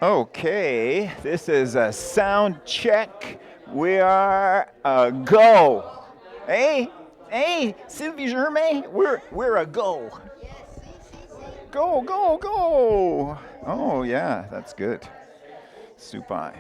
Okay, this is a sound check. We are a go. Hey, hey, Sylvie Germain, we're a go. Go, go, go. Oh yeah, that's good. Super.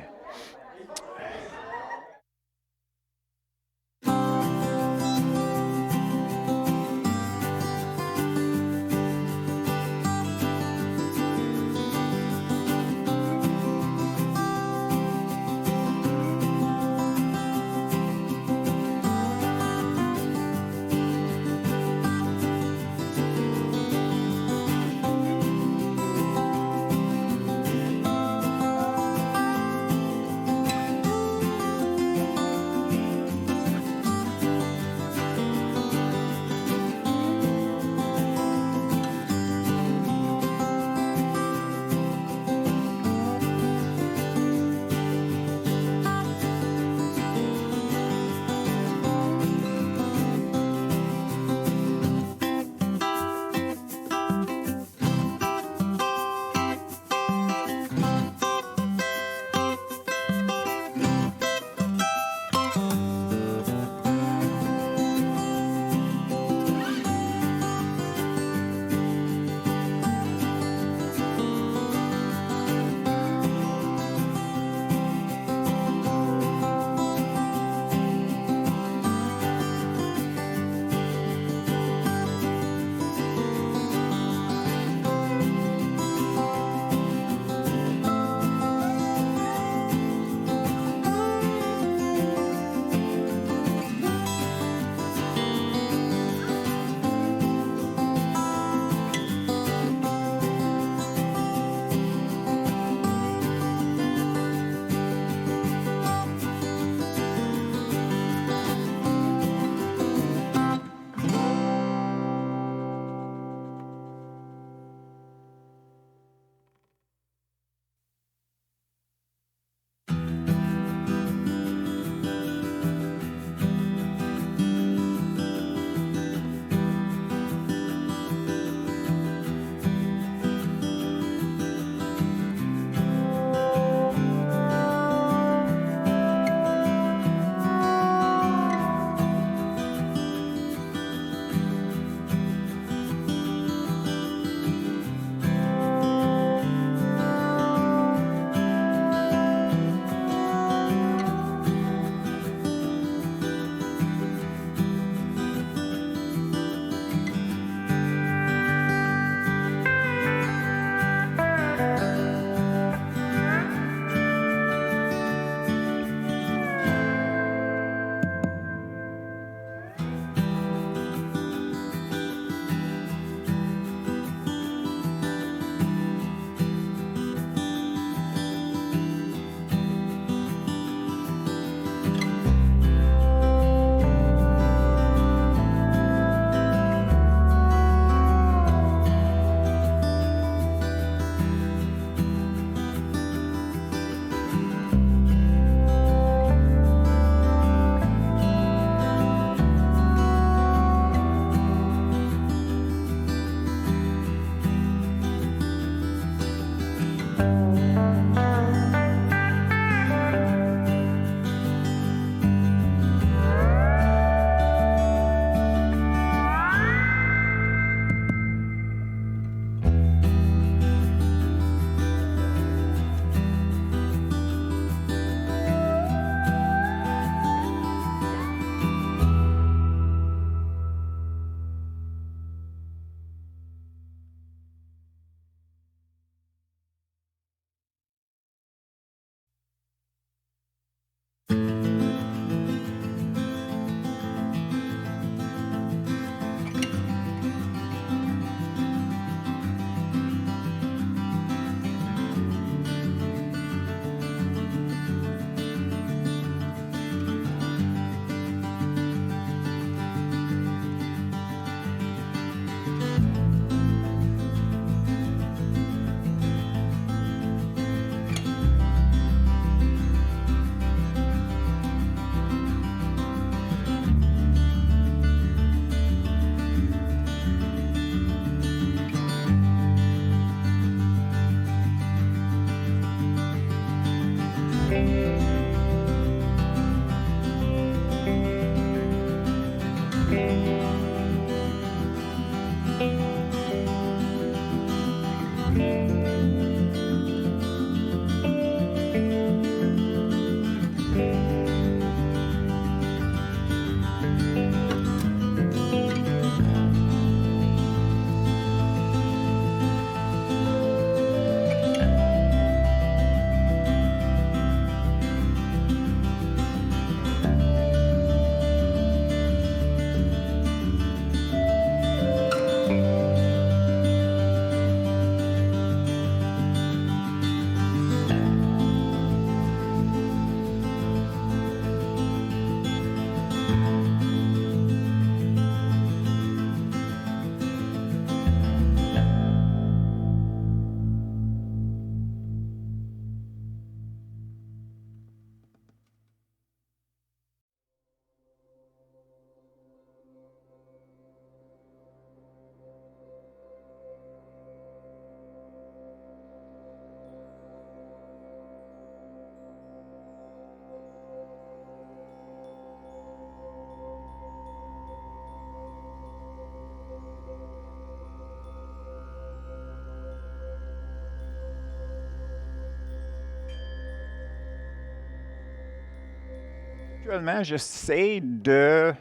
Actuellement, j'essaie de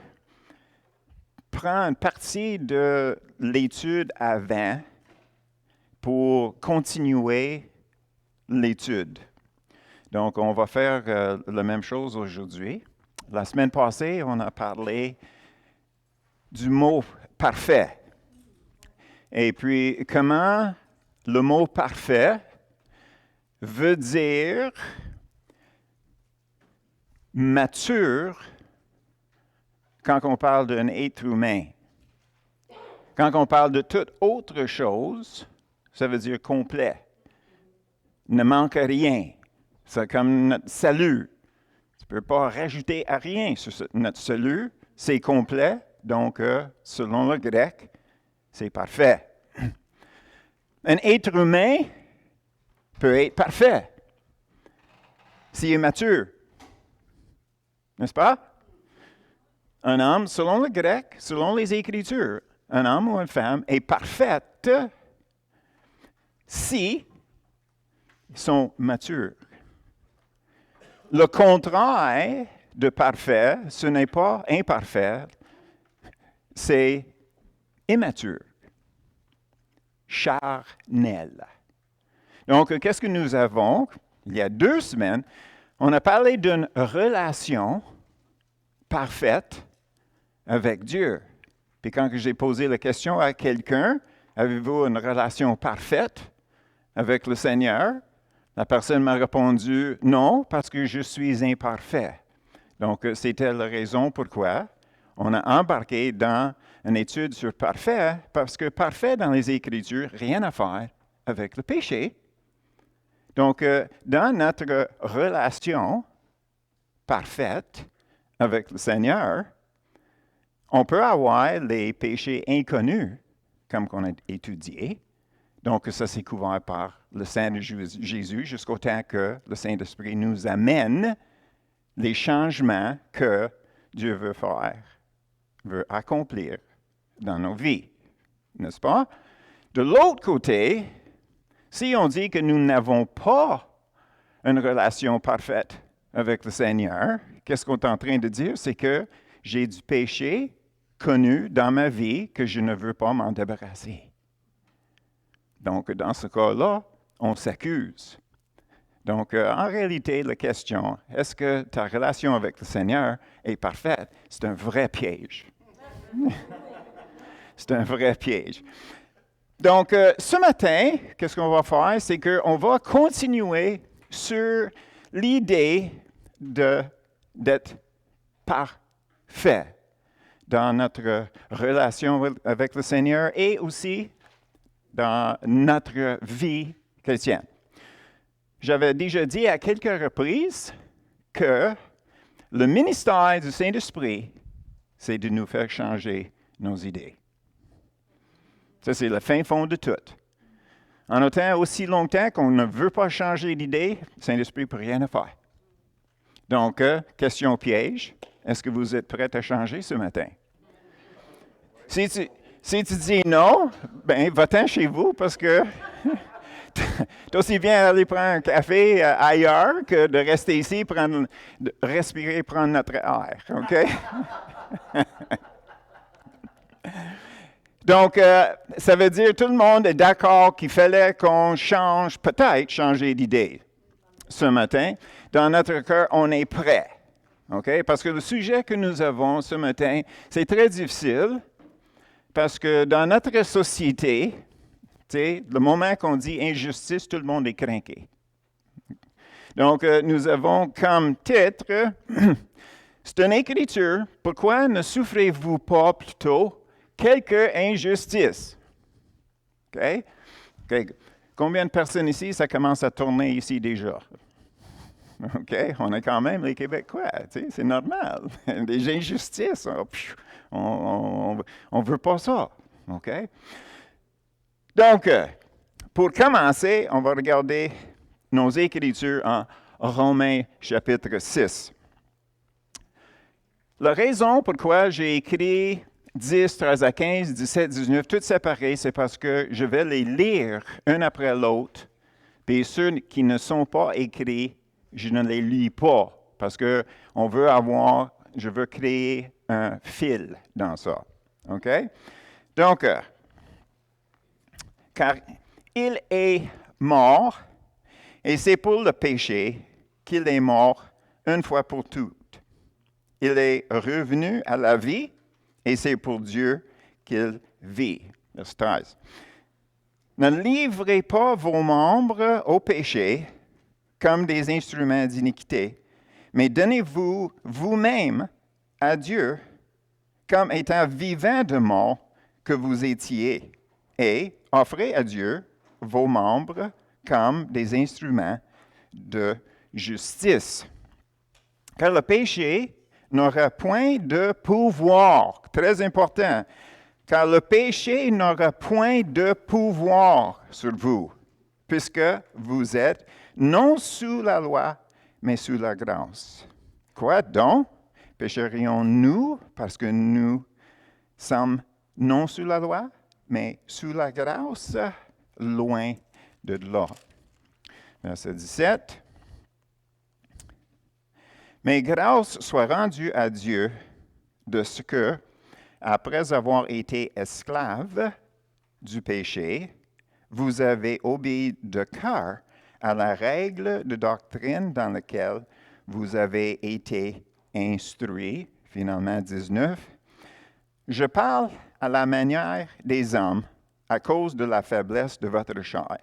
prendre une partie de l'étude avant pour continuer l'étude. Donc, on va faire la même chose aujourd'hui. La semaine passée, on a parlé du mot parfait. Et puis, comment le mot parfait veut dire mature quand on parle d'un être humain. Quand on parle de toute autre chose, ça veut dire complet. Ne manque rien. C'est comme notre salut. Tu ne peux pas rajouter à rien sur notre salut. C'est complet. Donc, selon le grec, c'est parfait. Un être humain peut être parfait s'il est mature. N'est-ce pas? Un homme, selon le grec, selon les Écritures, un homme ou une femme est parfaite si ils sont matures. Le contraire de parfait, ce n'est pas imparfait, c'est immature, charnel. Donc, qu'est-ce que nous avons? Il y a 2 semaines, on a parlé d'une relation parfaite avec Dieu. Puis quand j'ai posé la question à quelqu'un, avez-vous une relation parfaite avec le Seigneur? La personne m'a répondu, non, parce que je suis imparfait. Donc, c'était la raison pourquoi on a embarqué dans une étude sur parfait, parce que parfait dans les Écritures, rien à faire avec le péché. Donc, dans notre relation parfaite avec le Seigneur, on peut avoir les péchés inconnus, comme qu'on a étudié. Donc, ça, c'est couvert par le sang de Jésus jusqu'au temps que le Saint-Esprit nous amène les changements que Dieu veut faire, veut accomplir dans nos vies. N'est-ce pas? De l'autre côté, si on dit que nous n'avons pas une relation parfaite avec le Seigneur, qu'est-ce qu'on est en train de dire? C'est que j'ai du péché connu dans ma vie que je ne veux pas m'en débarrasser. Donc, dans ce cas-là, on s'accuse. Donc, en réalité, la question, est-ce que ta relation avec le Seigneur est parfaite? C'est un vrai piège. C'est un vrai piège. Donc, ce matin, qu'est-ce qu'on va faire? C'est qu'on va continuer sur l'idée d'être parfait dans notre relation avec le Seigneur et aussi dans notre vie chrétienne. J'avais déjà dit à quelques reprises que le ministère du Saint-Esprit, c'est de nous faire changer nos idées. Ça, c'est le fin fond de tout. En autant aussi longtemps qu'on ne veut pas changer d'idée, le Saint-Esprit ne peut rien faire. Donc, question piège, est-ce que vous êtes prêts à changer ce matin? Si tu dis non, ben va-t'en chez vous parce que t'es aussi bien aller prendre un café ailleurs que de rester ici, respirer, prendre notre air, OK? Donc, ça veut dire que tout le monde est d'accord qu'il fallait qu'on change, peut-être changer d'idée ce matin. Dans notre cœur, on est prêt. OK? Parce que le sujet que nous avons ce matin, c'est très difficile parce que dans notre société, le moment qu'on dit injustice, tout le monde est craqué. Donc, nous avons comme titre, c'est une écriture, pourquoi ne souffrez-vous pas plutôt quelque injustice? OK? Combien de personnes ici, ça commence à tourner ici déjà? OK? On est quand même les Québécois, c'est normal. Des injustices, on ne veut pas ça. OK? Donc, pour commencer, on va regarder nos Écritures en Romains chapitre 6. La raison pourquoi j'ai écrit 10, 13 à 15, 17, 19, tout séparé, c'est parce que je vais les lire un après l'autre. Puis ceux qui ne sont pas écrits, je ne les lis pas parce que je veux créer un fil dans ça. OK? Donc, car il est mort, et c'est pour le péché qu'il est mort une fois pour toutes. Il est revenu à la vie, et c'est pour Dieu qu'il vit. Verset 13. Ne livrez pas vos membres au péché comme des instruments d'iniquité, mais donnez-vous vous-même à Dieu comme étant vivants de mort que vous étiez, et offrez à Dieu vos membres comme des instruments de justice. Car le péché n'aura point de pouvoir. Très important. Car le péché n'aura point de pouvoir sur vous, puisque vous êtes non sous la loi, mais sous la grâce. Quoi donc? Pécherions-nous parce que nous sommes non sous la loi, mais sous la grâce? Loin de là. Verset 17. Mais grâce soit rendue à Dieu de ce que, après avoir été esclaves du péché, vous avez obéi de cœur à la règle de doctrine dans laquelle vous avez été instruits. Finalement, 19. Je parle à la manière des hommes à cause de la faiblesse de votre chair.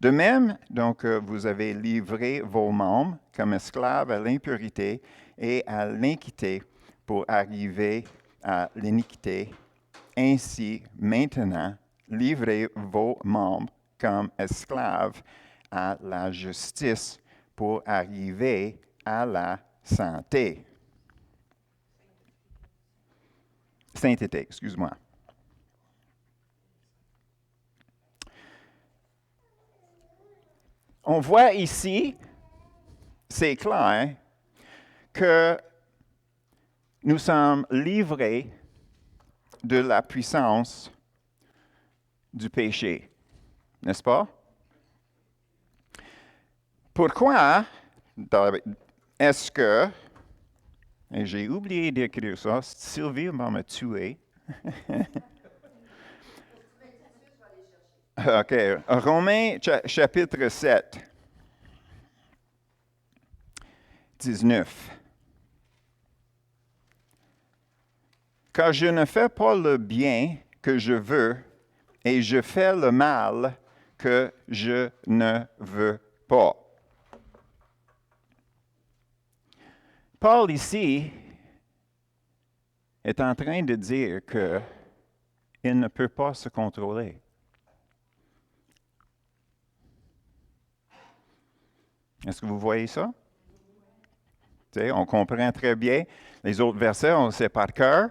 De même, donc, vous avez livré vos membres comme esclaves à l'impurité et à l'iniquité pour arriver à l'iniquité. Ainsi, maintenant, livrez vos membres comme esclaves à la justice pour arriver à la santé. Sainteté, excuse-moi. On voit ici, c'est clair, que nous sommes livrés de la puissance du péché, n'est-ce pas? Pourquoi est-ce que, et j'ai oublié d'écrire ça, Sylvie va me tuer. OK. Romains chapitre 7, 19. Car je ne fais pas le bien que je veux, et je fais le mal que je ne veux pas. Paul ici est en train de dire qu'il ne peut pas se contrôler. Est-ce que vous voyez ça? On comprend très bien. Les autres versets, on le sait par cœur.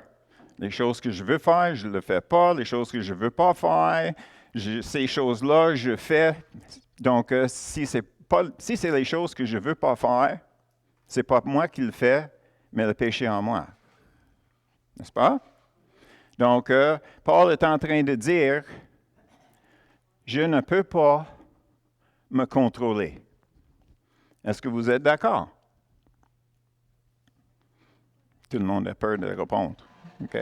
Les choses que je veux faire, je ne le fais pas. Les choses que je ne veux pas faire, ces choses-là, je fais. Donc, si c'est les choses que je ne veux pas faire, ce n'est pas moi qui le fais, mais le péché en moi. N'est-ce pas? Donc, Paul est en train de dire, je ne peux pas me contrôler. Est-ce que vous êtes d'accord? Tout le monde a peur de répondre. OK?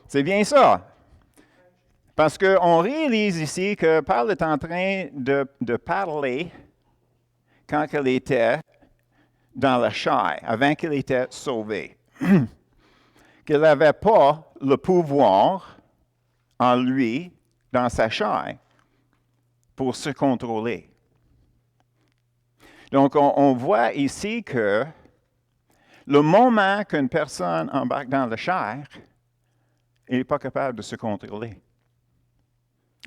C'est bien ça. Parce qu'on réalise ici que Paul est en train de parler quand il était dans la chair, avant qu'il était sauvé. Qu'il n'avait pas le pouvoir en lui, dans sa chair, pour se contrôler. Donc, on voit ici que le moment qu'une personne embarque dans la chair, il n'est pas capable de se contrôler.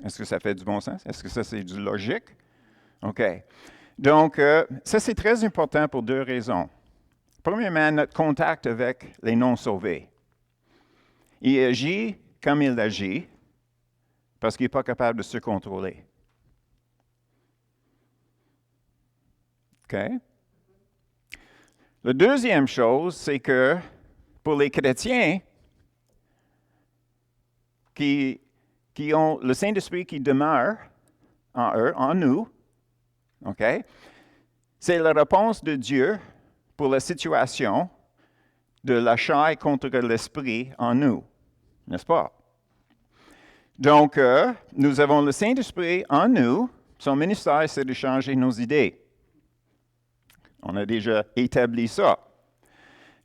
Est-ce que ça fait du bon sens? Est-ce que ça, c'est du logique? OK. Donc, ça, c'est très important pour deux raisons. Premièrement, notre contact avec les non-sauvés. Il agit comme il agit parce qu'il n'est pas capable de se contrôler. OK? La deuxième chose, c'est que pour les chrétiens qui ont le Saint-Esprit qui demeure en eux, en nous, OK? C'est la réponse de Dieu pour la situation de la chair contre l'esprit en nous, n'est-ce pas? Donc, nous avons le Saint-Esprit en nous. Son ministère, c'est de changer nos idées. On a déjà établi ça.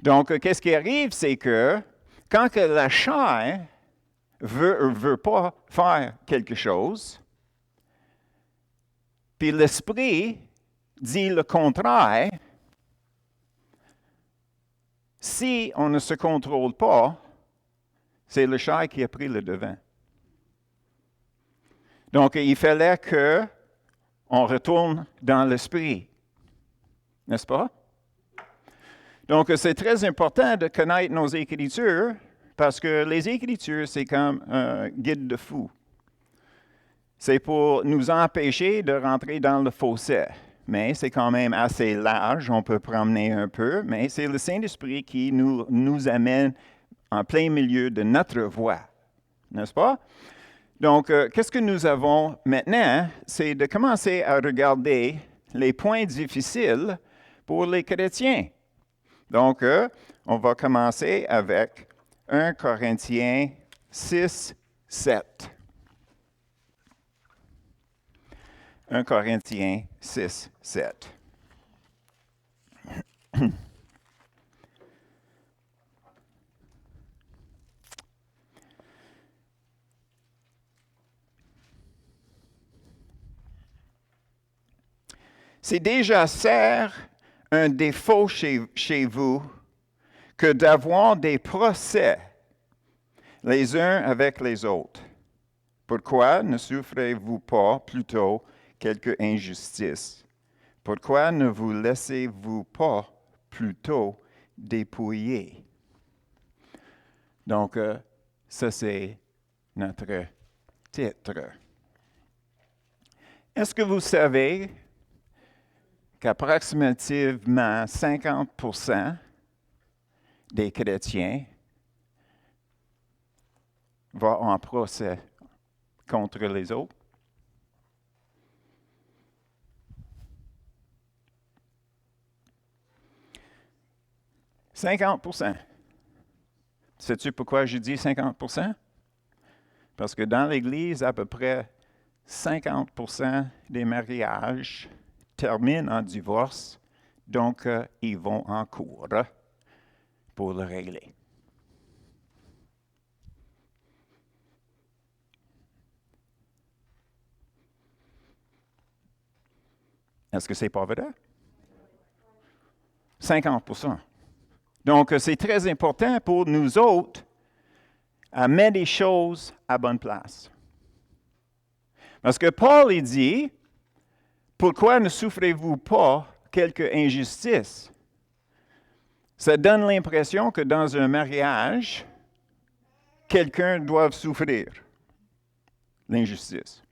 Donc, qu'est-ce qui arrive, c'est que quand que la chair veut ou veut pas faire quelque chose, puis l'esprit dit le contraire, si on ne se contrôle pas, c'est le chair qui a pris le devant. Donc, il fallait qu'on retourne dans l'esprit, n'est-ce pas? Donc, c'est très important de connaître nos Écritures, parce que les Écritures, c'est comme un guide de fou. C'est pour nous empêcher de rentrer dans le fossé. Mais c'est quand même assez large, on peut promener un peu, mais c'est le Saint-Esprit qui nous amène en plein milieu de notre voie, n'est-ce pas? Donc, qu'est-ce que nous avons maintenant? C'est de commencer à regarder les points difficiles pour les chrétiens. Donc, on va commencer avec 1 Corinthiens 6, 7. 1 Corinthiens 6, 7. C'est déjà certes un défaut chez vous que d'avoir des procès les uns avec les autres. Pourquoi ne souffrez-vous pas plutôt quelque injustice? Pourquoi ne vous laissez-vous pas plutôt dépouiller? Donc, ça c'est notre titre. Est-ce que vous savez qu'approximativement 50% des chrétiens vont en procès contre les autres? « 50%. Sais-tu pourquoi je dis 50%? Parce que dans l'Église, à peu près 50% des mariages terminent en divorce, donc ils vont en cours pour le régler. Est-ce que c'est pas vrai? 50%. Donc, c'est très important pour nous autres à mettre les choses à bonne place. Parce que Paul, il dit, pourquoi ne souffrez-vous pas quelque injustice? Ça donne l'impression que dans un mariage, quelqu'un doit souffrir l'injustice.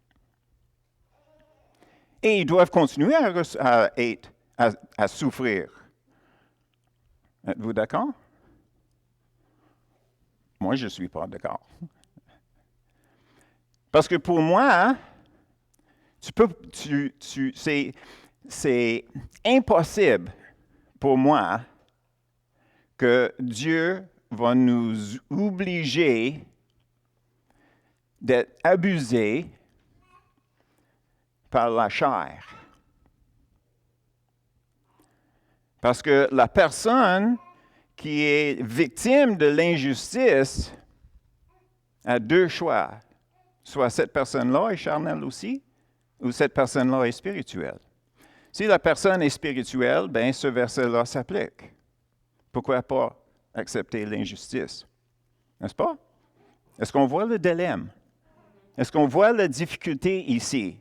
Et ils doivent continuer à souffrir. Êtes-vous d'accord? Moi, je ne suis pas d'accord. Parce que pour moi, c'est impossible pour moi que Dieu va nous obliger d'être abusés par la chair. Parce que la personne qui est victime de l'injustice a deux choix. Soit cette personne-là est charnelle aussi, ou cette personne-là est spirituelle. Si la personne est spirituelle, bien, ce verset-là s'applique. Pourquoi pas accepter l'injustice? N'est-ce pas? Est-ce qu'on voit le dilemme? Est-ce qu'on voit la difficulté ici?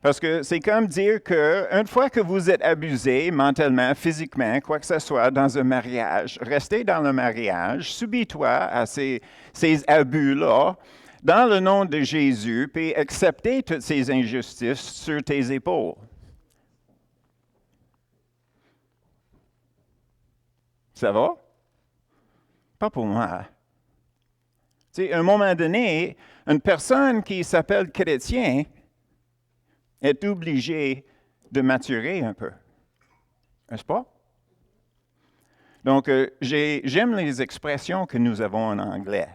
Parce que c'est comme dire qu'une fois que vous êtes abusé mentalement, physiquement, quoi que ce soit, dans un mariage, restez dans le mariage, subis-toi à ces abus-là, dans le nom de Jésus, puis acceptez toutes ces injustices sur tes épaules. Ça va? Pas pour moi. Tu sais, à un moment donné, une personne qui s'appelle chrétien est obligée de maturer un peu. N'est-ce pas? Donc, j'aime les expressions que nous avons en anglais.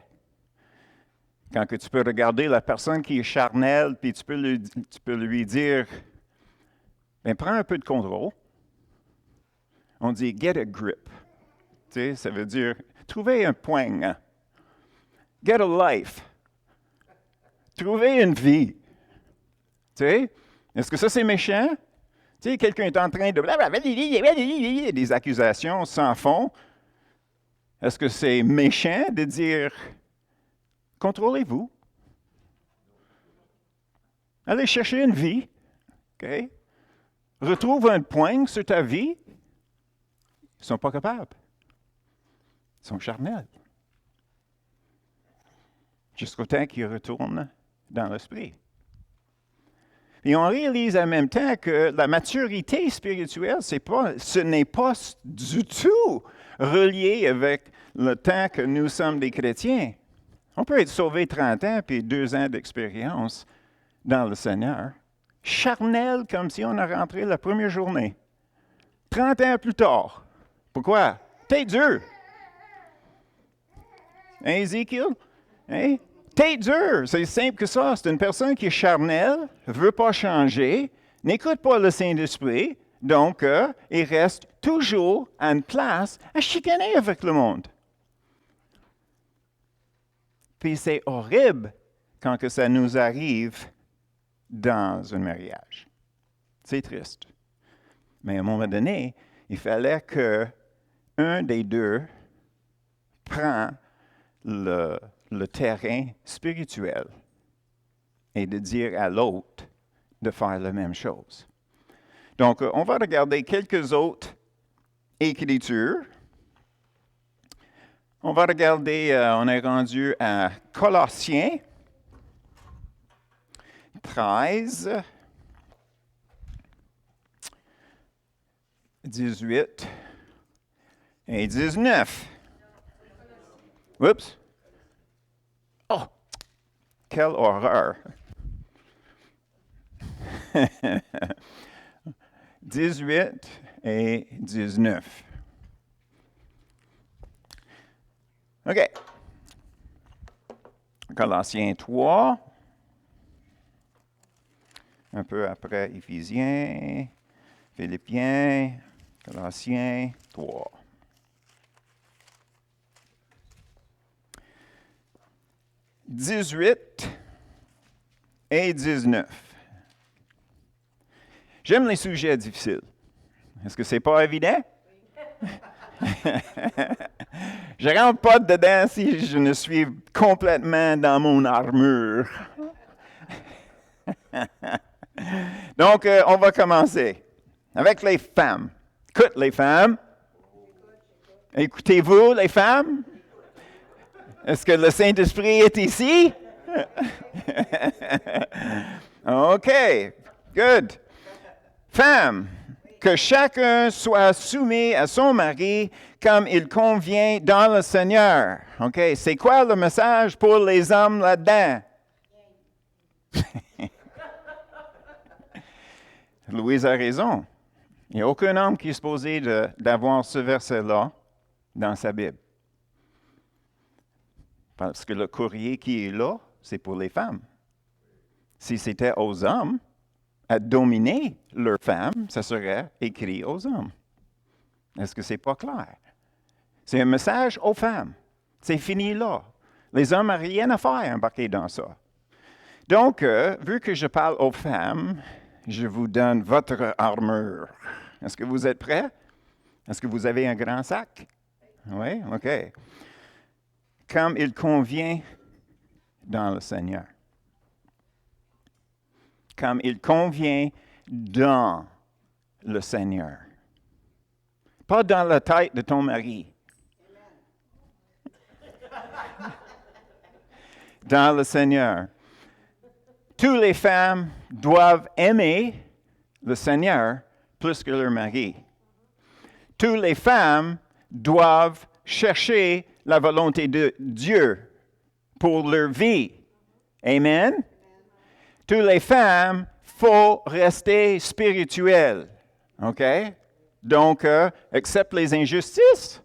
Quand que tu peux regarder la personne qui est charnelle, puis tu peux lui dire, bien, prends un peu de contrôle. On dit « get a grip ». Tu sais, ça veut dire trouver un poigne. Get a life. Trouver une vie. Tu sais, est-ce que ça c'est méchant? Tu sais, quelqu'un est en train de des accusations sans fond. Est-ce que c'est méchant de dire contrôlez-vous? Allez chercher une vie. OK? Retrouve un poigne sur ta vie. Ils ne sont pas capables. Ils sont charnels. Jusqu'au temps qu'ils retournent dans l'esprit. Et on réalise en même temps que la maturité spirituelle, ce n'est pas du tout relié avec le temps que nous sommes des chrétiens. On peut être sauvé 30 ans puis 2 ans d'expérience dans le Seigneur. Charnel comme si on a rentré la première journée. 30 ans plus tard. Pourquoi? T'es dur. Hein, Ézéchiel? Hein? T'es dur, c'est simple que ça. C'est une personne qui est charnelle, ne veut pas changer, n'écoute pas le Saint-Esprit, donc il reste toujours en place à chicaner avec le monde. Puis c'est horrible quand que ça nous arrive dans un mariage. C'est triste. Mais à un moment donné, il fallait qu'un des deux prenne le terrain spirituel et de dire à l'autre de faire la même chose. Donc, on va regarder quelques autres écritures. On va regarder, on est rendu à Colossiens 13, 18 et 19. Oups! Oh! Quelle horreur! 18 et 19. OK. Colossiens 3. Un peu après Éphésiens, Philippiens, Colossiens 3. « 18 et 19. J'aime les sujets difficiles. Est-ce que c'est pas évident? Je ne rentre pas dedans si je ne suis complètement dans mon armure. Donc, on va commencer avec les femmes. Écoute, les femmes. Écoutez-vous, les femmes? Est-ce que le Saint-Esprit est ici? OK, good. Femmes, que chacun soit soumis à son mari comme il convient dans le Seigneur. OK? C'est quoi le message pour les hommes là-dedans? Louise a raison. Il n'y a aucun homme qui est supposé d'avoir ce verset-là dans sa Bible. Parce que le courrier qui est là, c'est pour les femmes. Si c'était aux hommes à dominer leurs femmes, ça serait écrit aux hommes. Est-ce que c'est pas clair? C'est un message aux femmes. C'est fini là. Les hommes n'ont rien à faire embarquer dans ça. Donc, vu que je parle aux femmes, je vous donne votre armure. Est-ce que vous êtes prêts? Est-ce que vous avez un grand sac? Oui? OK. Comme il convient dans le Seigneur. Comme il convient dans le Seigneur. Pas dans la tête de ton mari. Dans le Seigneur. Toutes les femmes doivent aimer le Seigneur plus que leur mari. Toutes les femmes doivent chercher la volonté de Dieu pour leur vie. Amen? Toutes les femmes, il faut rester spirituelles. OK? Donc, accepte les injustices.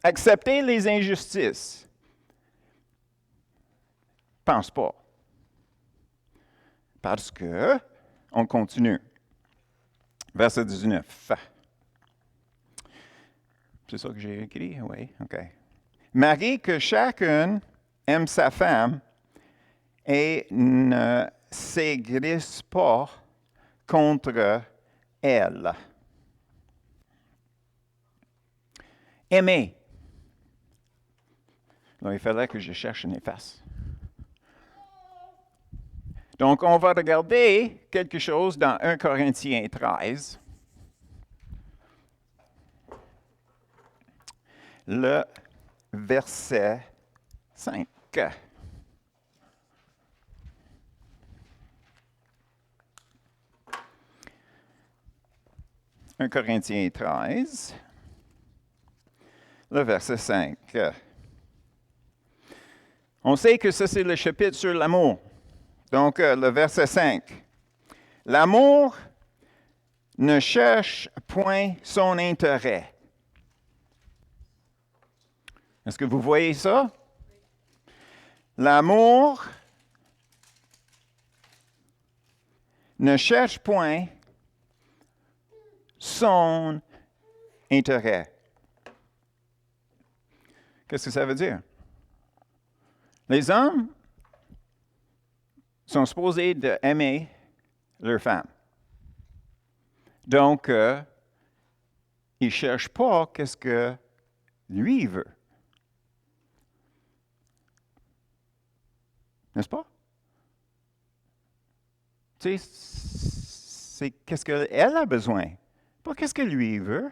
Acceptez les injustices. Pense pas. Parce que, on continue. Verset 19. C'est ça que j'ai écrit? Oui, OK. Marie, que chacun aime sa femme et ne s'aigrisse pas contre elle. Aimer. Là, il fallait que je cherche une efface. Donc, on va regarder quelque chose dans 1 Corinthiens 13. Le verset 5. 1 Corinthiens 13, le verset 5. On sait que ça, c'est le chapitre sur l'amour. Donc, le verset 5. L'amour ne cherche point son intérêt. Est-ce que vous voyez ça? L'amour ne cherche point son intérêt. Qu'est-ce que ça veut dire? Les hommes sont supposés d'aimer leur femme. Donc, ils ne cherchent pas qu'est-ce que lui veut. N'est-ce pas? Tu sais, c'est qu'est-ce qu'elle a besoin, pas qu'est-ce que lui veut.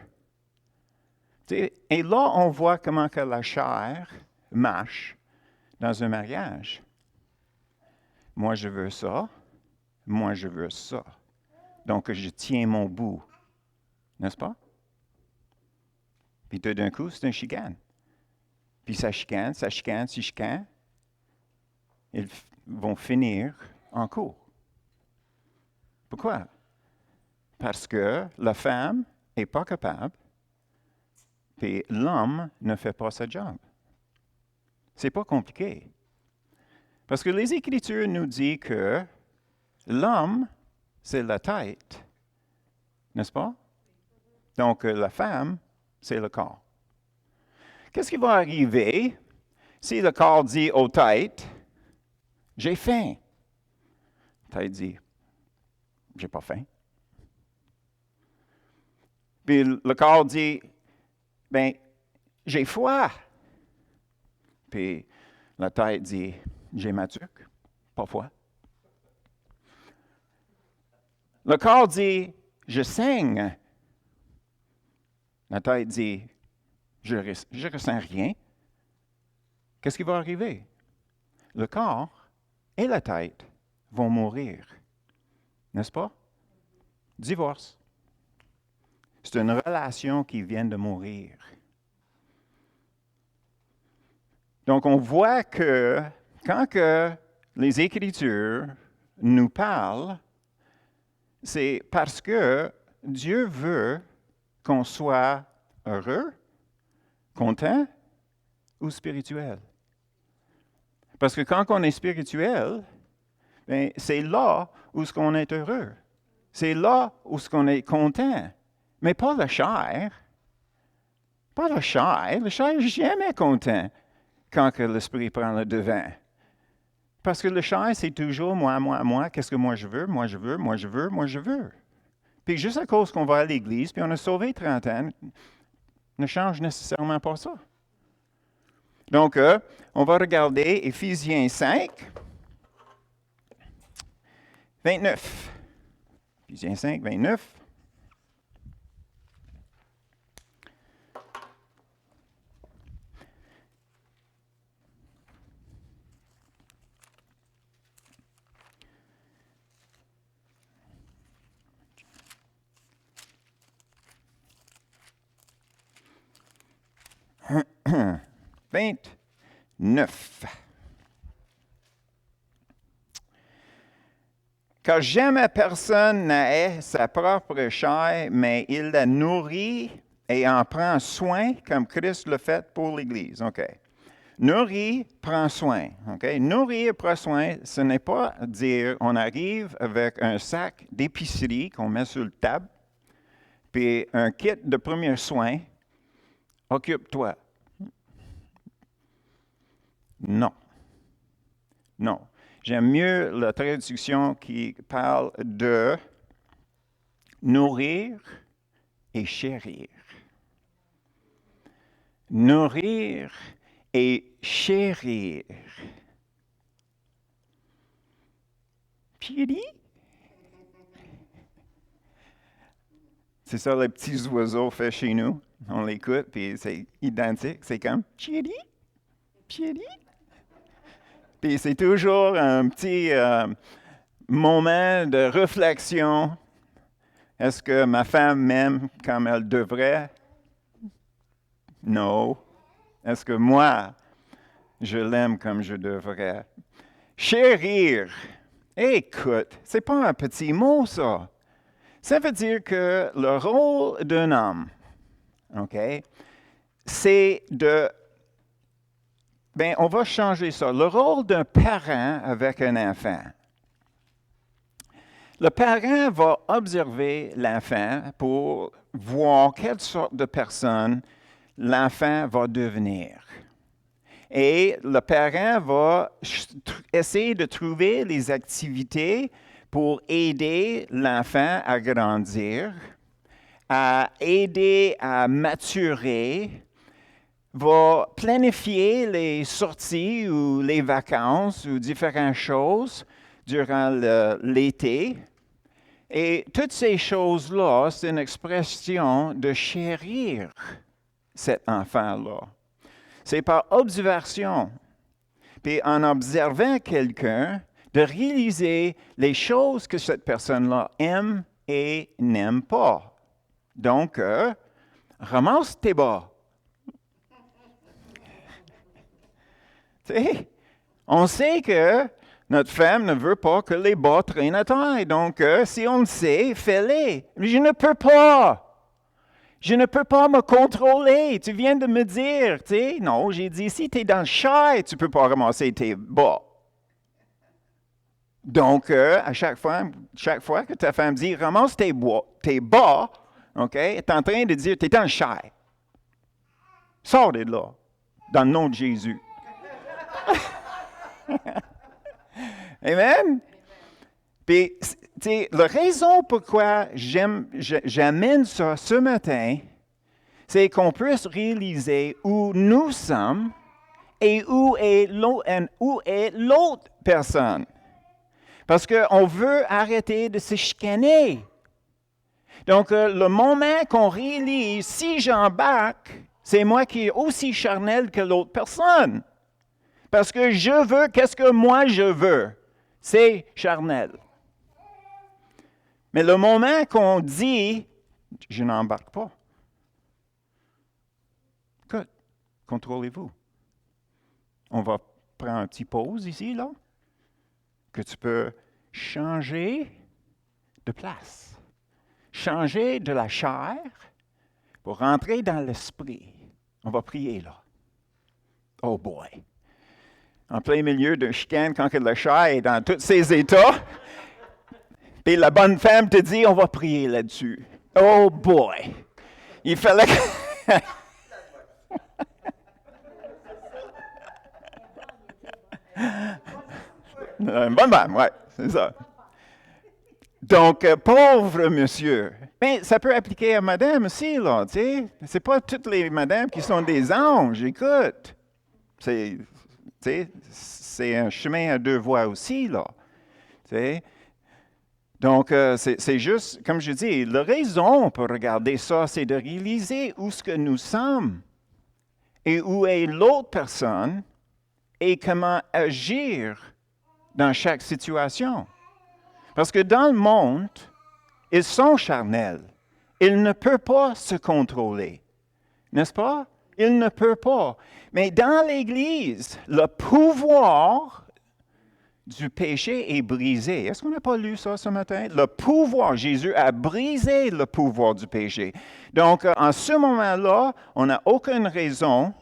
Tu sais, et là, on voit comment que la chair marche dans un mariage. Moi, je veux ça. Moi, je veux ça. Donc, je tiens mon bout. N'est-ce pas? Puis tout d'un coup, c'est un chicane. Puis ça chicane. Ils vont finir en cours. Pourquoi? Parce que la femme n'est pas capable, puis l'homme ne fait pas sa job. C'est pas compliqué. Parce que les Écritures nous disent que l'homme, c'est la tête. N'est-ce pas? Donc, la femme, c'est le corps. Qu'est-ce qui va arriver si le corps dit aux têtes, j'ai faim? La tête dit, j'ai pas faim. Puis le corps dit, ben, j'ai froid. Puis la tête dit, j'ai ma tuque, pas froid. Le corps dit, je saigne. La tête dit, je ne ressens rien. Qu'est-ce qui va arriver? Le corps et la tête vont mourir. N'est-ce pas? Divorce. C'est une relation qui vient de mourir. Donc, on voit que quand que les Écritures nous parlent, c'est parce que Dieu veut qu'on soit heureux, content ou spirituel. Parce que quand on est spirituel, bien, c'est là où ce qu'on est heureux. C'est là où ce qu'on est content. Mais pas la chair. Pas la chair. La chair n'est jamais content quand que l'esprit prend le devant. Parce que le chair, c'est toujours moi, qu'est-ce que moi je veux, moi je veux, moi je veux, moi je veux. Puis juste à cause qu'on va à l'église, puis on a sauvé 30 ans, ne change nécessairement pas ça. Donc, on va regarder Éphésiens 5, 29. Éphésiens 5, 29. « 29. Car jamais personne n'a sa propre chair, mais il la nourrit et en prend soin, comme Christ l'a fait pour l'Église. OK. Nourrir, prend soin. OK. Nourrir, prend soin, ce n'est pas dire on arrive avec un sac d'épicerie qu'on met sur la table, puis un kit de premiers soins. Occupe-toi. Non. Non. J'aime mieux la traduction qui parle de nourrir et chérir. Nourrir et chérir. Piri? C'est ça les petits oiseaux font chez nous. On l'écoute, puis c'est identique. C'est comme Piri? Piri? Puis c'est toujours un petit moment de réflexion. Est-ce que ma femme m'aime comme elle devrait? Non. Est-ce que moi, je l'aime comme je devrais? Chérir. Écoute, c'est pas un petit mot, ça. Ça veut dire que le rôle d'un homme, OK, c'est de... Bien, on va changer ça. Le rôle d'un parent avec un enfant. Le parent va observer l'enfant pour voir quelle sorte de personne l'enfant va devenir. Et le parent va essayer de trouver les activités pour aider l'enfant à grandir, à aider à maturer, va planifier les sorties ou les vacances ou différentes choses durant l'été. Et toutes ces choses-là, c'est une expression de chérir cet enfant-là. C'est par observation. Puis en observant quelqu'un, de réaliser les choses que cette personne-là aime et n'aime pas. Donc, ramasse tes bas. Tu sais, on sait que notre femme ne veut pas que les bas traînent à terre. Donc, si on le sait, fais-les. Mais je ne peux pas. Je ne peux pas me contrôler. Tu viens de me dire, tu sais. Non, j'ai dit, si tu es dans le char, tu ne peux pas ramasser tes bas. Donc, à chaque fois que ta femme dit, ramasse tes bas, OK, elle est en train de dire, tu es dans le char. Sors de là, dans le nom de Jésus. Amen? Puis, tu sais, la raison pourquoi j'amène ça ce matin, c'est qu'on puisse réaliser où nous sommes et où est l'autre personne. Parce qu'on veut arrêter de se chicaner. Donc, le moment qu'on réalise, si j'embarque, c'est moi qui est aussi charnel que l'autre personne. Parce que je veux, qu'est-ce que moi je veux? C'est charnel. Mais le moment qu'on dit, je n'embarque pas. Écoute, contrôlez-vous. On va prendre un petit pause ici, là, que tu peux changer de place. Changer de la chair pour rentrer dans l'esprit. On va prier, là. Oh boy! En plein milieu d'un chicane, quand le chair est dans tous ses états, puis la bonne femme te dit, on va prier là-dessus. Oh boy! Il fallait que... Une bonne femme, oui, c'est ça. Donc, pauvre monsieur. Mais ça peut appliquer à madame aussi, là, tu sais. C'est pas toutes les madames qui sont des anges, écoute. C'est un chemin à deux voies aussi, là. Tu sais. Donc, c'est juste, comme je dis, la raison pour regarder ça, c'est de réaliser où ce que nous sommes et où est l'autre personne et comment agir dans chaque situation. Parce que dans le monde, ils sont charnels. Ils ne peuvent pas se contrôler. N'est-ce pas? Ils ne peuvent pas. Mais dans l'Église, le pouvoir du péché est brisé. Est-ce qu'on n'a pas lu ça ce matin? Le pouvoir, Jésus a brisé le pouvoir du péché. Donc, en ce moment-là, on n'a aucune raison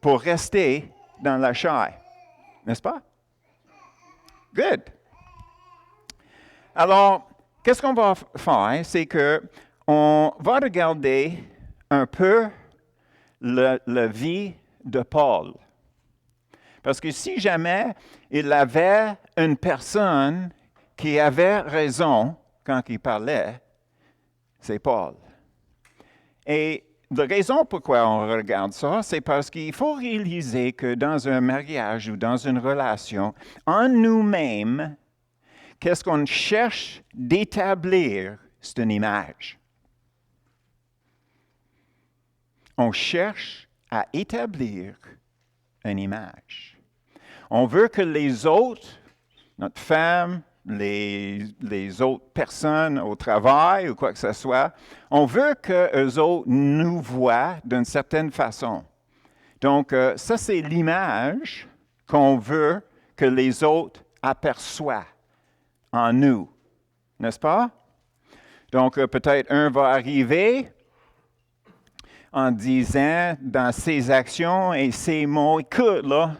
pour rester dans la chair. N'est-ce pas? Good. Alors, qu'est-ce qu'on va faire? C'est qu'on va regarder un peu la vie de Paul. Parce que si jamais il avait une personne qui avait raison quand il parlait, c'est Paul. Et la raison pourquoi on regarde ça, c'est parce qu'il faut réaliser que dans un mariage ou dans une relation, en nous-mêmes, qu'est-ce qu'on cherche d'établir? C'est une image. On cherche à établir une image. On veut que les autres, notre femme, les autres personnes au travail ou quoi que ce soit, on veut qu'eux autres nous voient d'une certaine façon. Donc, ça, c'est l'image qu'on veut que les autres aperçoivent en nous, n'est-ce pas? Donc, peut-être un va arriver en disant dans ses actions et ses mots, écoute, là,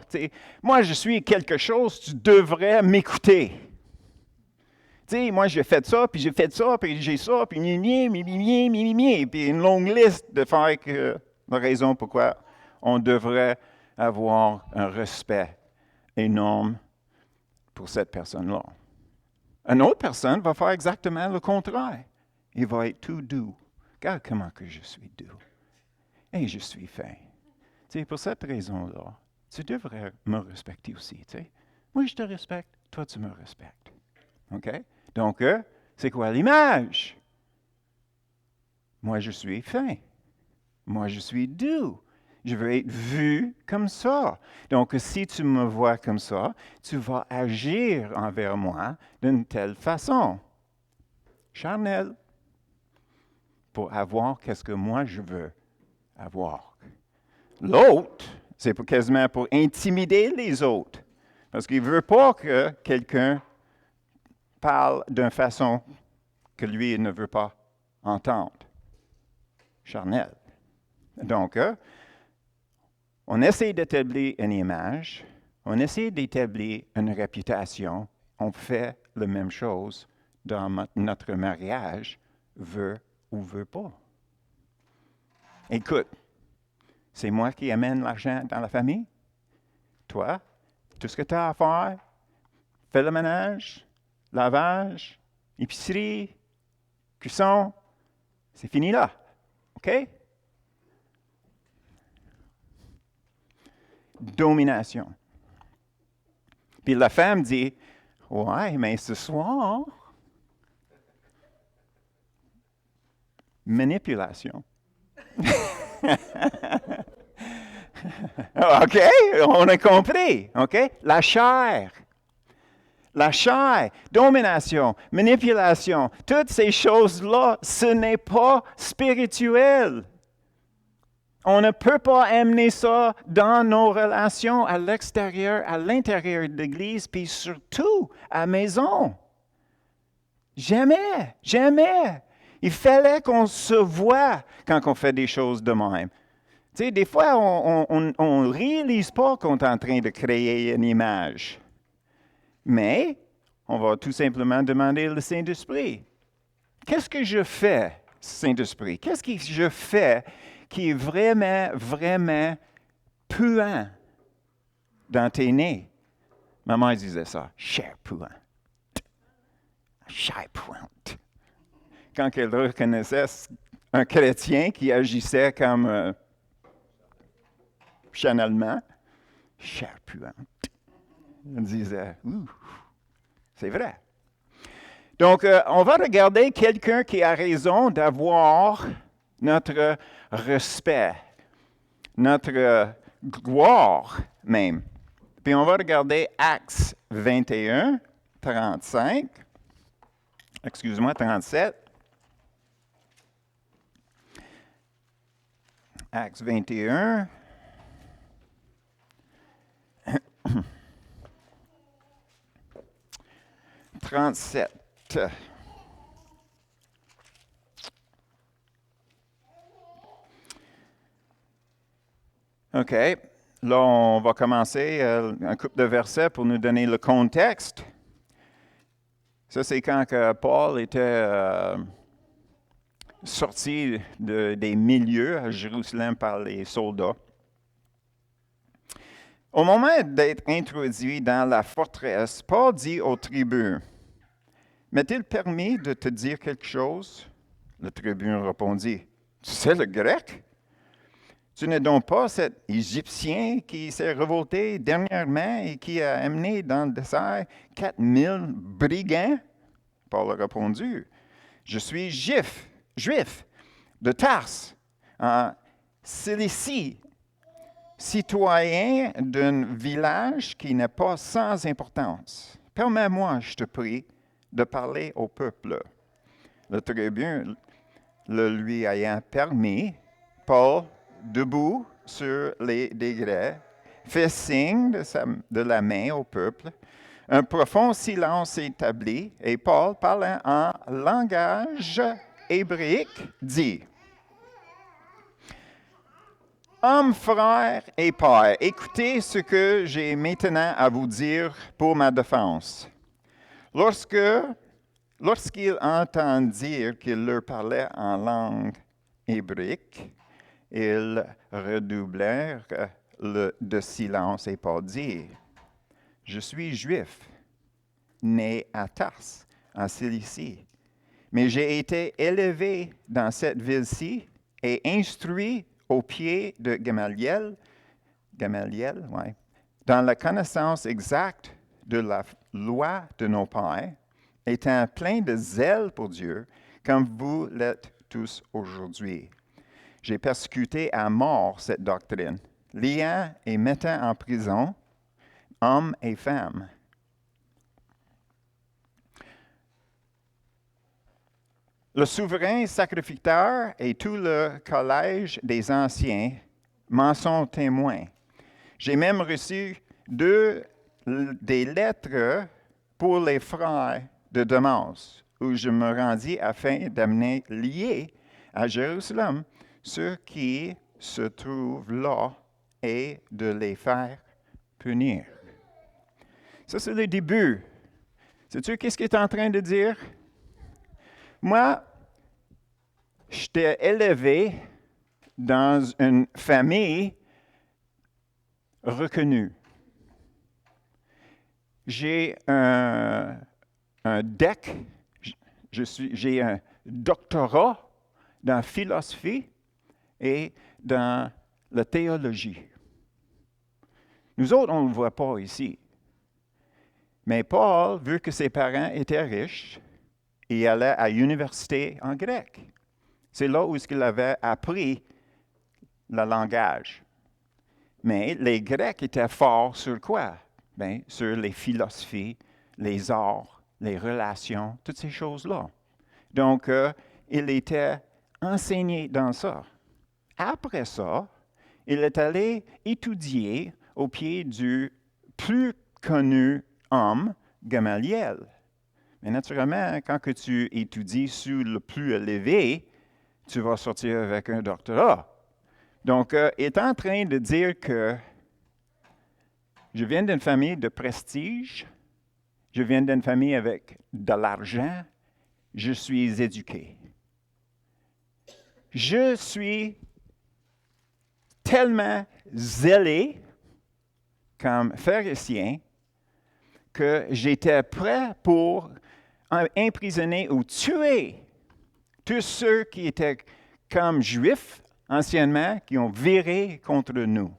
moi, je suis quelque chose, tu devrais m'écouter. Tu sais, moi, j'ai fait ça, puis j'ai ça, puis puis une longue liste de faire que la raison pourquoi on devrait avoir un respect énorme pour cette personne-là. Une autre personne va faire exactement le contraire. Il va être tout doux. Regarde comment que je suis doux. Et je suis fin. Tu sais, pour cette raison-là, tu devrais me respecter aussi. Tu sais. Moi, je te respecte, toi, tu me respectes. OK? Donc, c'est quoi l'image? Moi, je suis fin. Moi, je suis doux. Je veux être vu comme ça. Donc, si tu me vois comme ça, tu vas agir envers moi d'une telle façon. Charnel. Pour avoir qu'est-ce que moi je veux avoir. L'autre, c'est quasiment pour intimider les autres. Parce qu'il ne veut pas que quelqu'un parle d'une façon que lui ne veut pas entendre. Charnel. Donc, on essaie d'établir une image, on essaie d'établir une réputation, on fait la même chose dans notre mariage, veut ou veut pas. Écoute, c'est moi qui amène l'argent dans la famille. Toi, tout ce que tu as à faire, fais le ménage, lavage, épicerie, cuisson, c'est fini là. OK? Domination. Puis la femme dit, ouais, mais ce soir, manipulation. OK, on a compris. OK? La chair. La chair, domination, manipulation, toutes ces choses-là, ce n'est pas spirituel. On ne peut pas amener ça dans nos relations à l'extérieur, à l'intérieur de l'Église, puis surtout à la maison. Jamais, jamais. Il fallait qu'on se voie quand on fait des choses de même. Tu sais, des fois, on ne réalise pas qu'on est en train de créer une image. Mais on va tout simplement demander au Saint-Esprit. Qu'est-ce que je fais, Saint-Esprit? Qu'est-ce que je fais qui est vraiment, vraiment puant dans tes nez? Ma mère disait ça, chair puante. Chair puante. Quand elle reconnaissait un chrétien qui agissait comme chanalement, chair puante. Elle disait, c'est vrai. Donc, on va regarder quelqu'un qui a raison d'avoir notre respect, notre gloire même. Puis on va regarder Actes 21, 35. Excuse-moi, 37. Actes 21. « 37. OK. Là, on va commencer un couple de versets pour nous donner le contexte. Ça, c'est quand que Paul était sorti des milieux à Jérusalem par les soldats. Au moment d'être introduit dans la forteresse, Paul dit au tribun, « M'est-il permis de te dire quelque chose? » Le tribun répondit, « Tu sais le grec? Tu n'es donc pas cet Égyptien qui s'est révolté dernièrement et qui a amené dans le désert 4000 brigands? » Paul a répondu, « Je suis juif de Tarse, en Cilicie, citoyen d'un village qui n'est pas sans importance. Permets-moi, je te prie, de parler au peuple. » Le tribun le lui ayant permis, Paul, debout sur les degrés, fait signe de la main au peuple. Un profond silence s'établit et Paul, parlant en langage hébraïque, dit, « Hommes, frères et pères, écoutez ce que j'ai maintenant à vous dire pour ma défense. » Lorsqu'ils entendirent qu'il leur parlait en langue hébraïque, ils redoublèrent de silence et Paul dit, « Je suis juif, né à Tarse, en Cilicie, mais j'ai été élevé dans cette ville-ci et instruit au pied de Gamaliel, dans la connaissance exacte de la loi de nos pères, étant plein de zèle pour Dieu, comme vous l'êtes tous aujourd'hui. J'ai persécuté à mort cette doctrine, liant et mettant en prison hommes et femmes. » Le souverain sacrificateur et tout le collège des anciens m'en sont témoins. J'ai même reçu des lettres pour les frères de Damas, où je me rendis afin d'amener liés à Jérusalem ceux qui se trouvent là et de les faire punir. Ça, c'est le début. Sais-tu qu'est-ce qu'il est en train de dire? Moi, j'étais élevé dans une famille reconnue. J'ai un DEC, j'ai un doctorat dans philosophie et dans la théologie. Nous autres, on ne le voit pas ici. Mais Paul, vu que ses parents étaient riches, il allait à l'université en grec. C'est là où il avait appris le langage. Mais les Grecs étaient forts sur quoi? Bien, sur les philosophies, les arts, les relations, toutes ces choses-là. Donc, il était enseigné dans ça. Après ça, il est allé étudier au pied du plus connu homme, Gamaliel. Mais naturellement, quand que tu étudies sur le plus élevé, tu vas sortir avec un doctorat. Donc, il est en train de dire que je viens d'une famille de prestige, je viens d'une famille avec de l'argent, je suis éduqué. Je suis tellement zélé comme pharisien que j'étais prêt pour emprisonner ou tuer tous ceux qui étaient comme juifs anciennement, qui ont viré contre nous.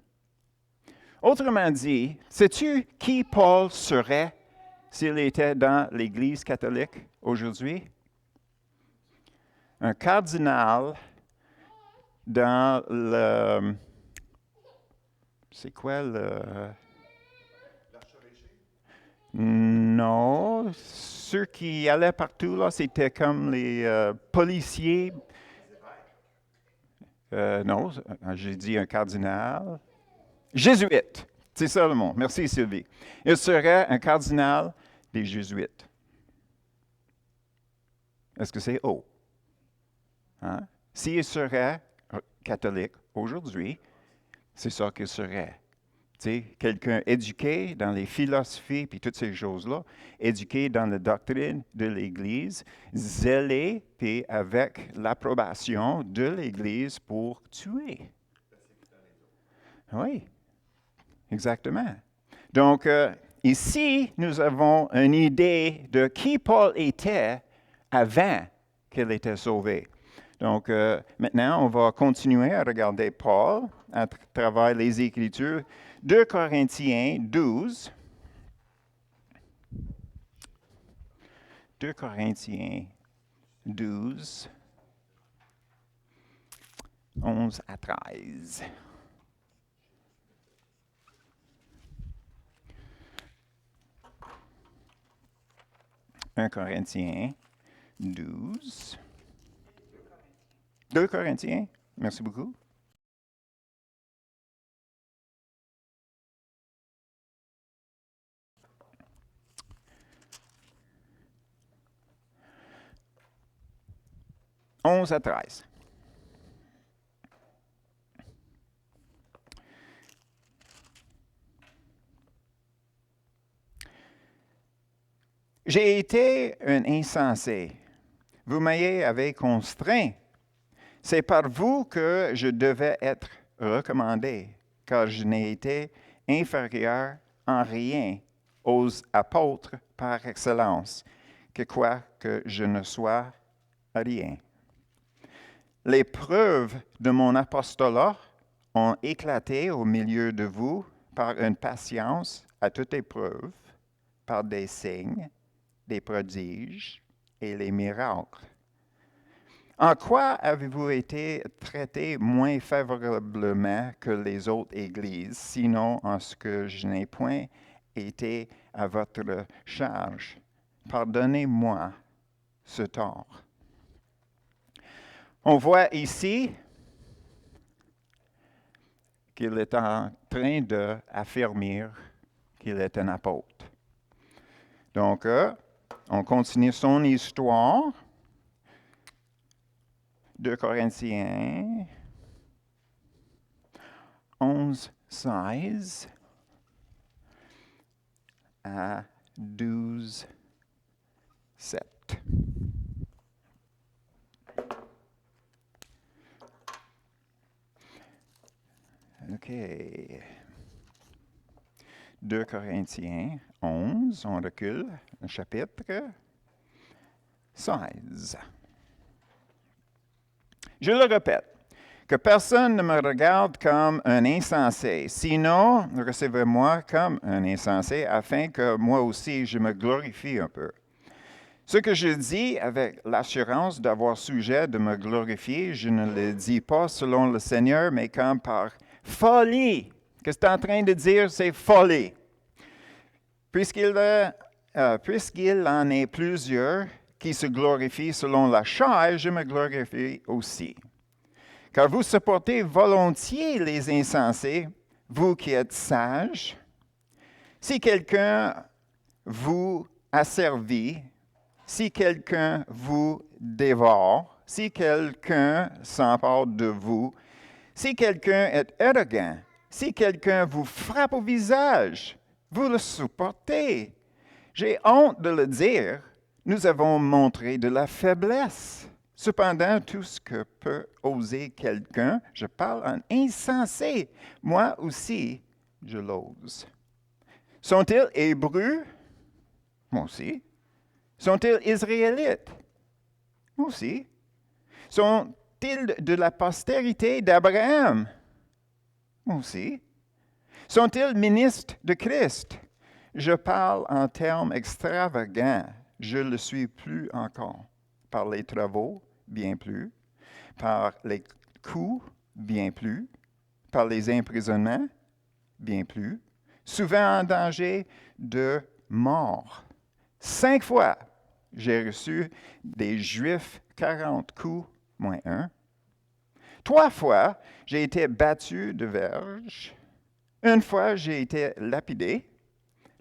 Autrement dit, sais-tu qui Paul serait s'il était dans l'Église catholique aujourd'hui? Un cardinal dans le... C'est quoi le... Non, ceux qui allaient partout, là, c'était comme les policiers. Non, j'ai dit un cardinal. Jésuite, c'est ça le mot. Merci Sylvie. Il serait un cardinal des Jésuites. Est-ce que c'est haut? Hein? S'il serait catholique aujourd'hui, c'est ça qu'il serait. Quelqu'un éduqué dans les philosophies puis toutes ces choses-là, éduqué dans la doctrine de l'Église, zélé puis avec l'approbation de l'Église pour tuer. Oui, exactement. Donc, ici, nous avons une idée de qui Paul était avant qu'il était sauvé. Donc, maintenant, on va continuer à regarder Paul à travers les Écritures. 2 Corinthiens 12. 2 Corinthiens 12, 11 à 13. Un Corinthiens 12. 2 Corinthiens, merci beaucoup. « 11 à 13. J'ai été un insensé. Vous m'avez contraint. C'est par vous que je devais être recommandé, car je n'ai été inférieur en rien aux apôtres par excellence, que quoi que je ne sois rien. Les preuves de mon apostolat ont éclaté au milieu de vous par une patience à toute épreuve, par des signes, des prodiges et les miracles. En quoi avez-vous été traité moins favorablement que les autres églises, sinon en ce que je n'ai point été à votre charge? Pardonnez-moi ce tort. On voit ici qu'il est en train d'affirmer qu'il est un apôtre. Donc, on continue son histoire. 2 Corinthiens 11, 16 à 12, 7. OK. 2 Corinthiens 11, on recule, un chapitre 16. Je le répète, que personne ne me regarde comme un insensé, sinon recevez-moi comme un insensé, afin que moi aussi je me glorifie un peu. Ce que je dis avec l'assurance d'avoir sujet de me glorifier, je ne le dis pas selon le Seigneur, mais comme par folie. Qu'est-ce que tu es en train de dire? C'est folie. Puisqu'il puisqu'il en est plusieurs qui se glorifient selon la chair, je me glorifie aussi. Car vous supportez volontiers les insensés, vous qui êtes sages. Si quelqu'un vous asservit, si quelqu'un vous dévore, si quelqu'un s'empare de vous, si quelqu'un est arrogant, si quelqu'un vous frappe au visage, vous le supportez. J'ai honte de le dire, nous avons montré de la faiblesse. Cependant, tout ce que peut oser quelqu'un, je parle en insensé, moi aussi, je l'ose. Sont-ils hébreux? Moi aussi. Sont-ils israélites? Moi aussi. Sont-ils de la postérité d'Abraham? Moi aussi. Sont-ils ministres de Christ? Je parle en termes extravagants. Je ne le suis plus encore. Par les travaux, bien plus. Par les coups, bien plus. Par les emprisonnements, bien plus. Souvent en danger de mort. 5 fois, j'ai reçu des Juifs 40 coups, moins 1. 3 fois, j'ai été battu de verge. 1 fois, j'ai été lapidé.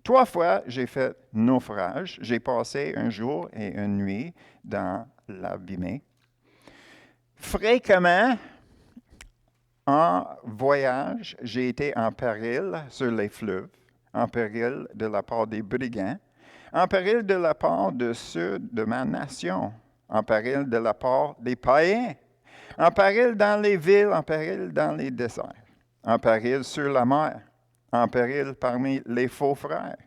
3 fois, j'ai fait naufrage. J'ai passé un jour et une nuit dans l'abîmé. Fréquemment, en voyage, j'ai été en péril sur les fleuves, en péril de la part des brigands, en péril de la part de ceux de ma nation, en péril de la part des païens, en péril dans les villes, en péril dans les déserts, en péril sur la mer, en péril parmi les faux frères.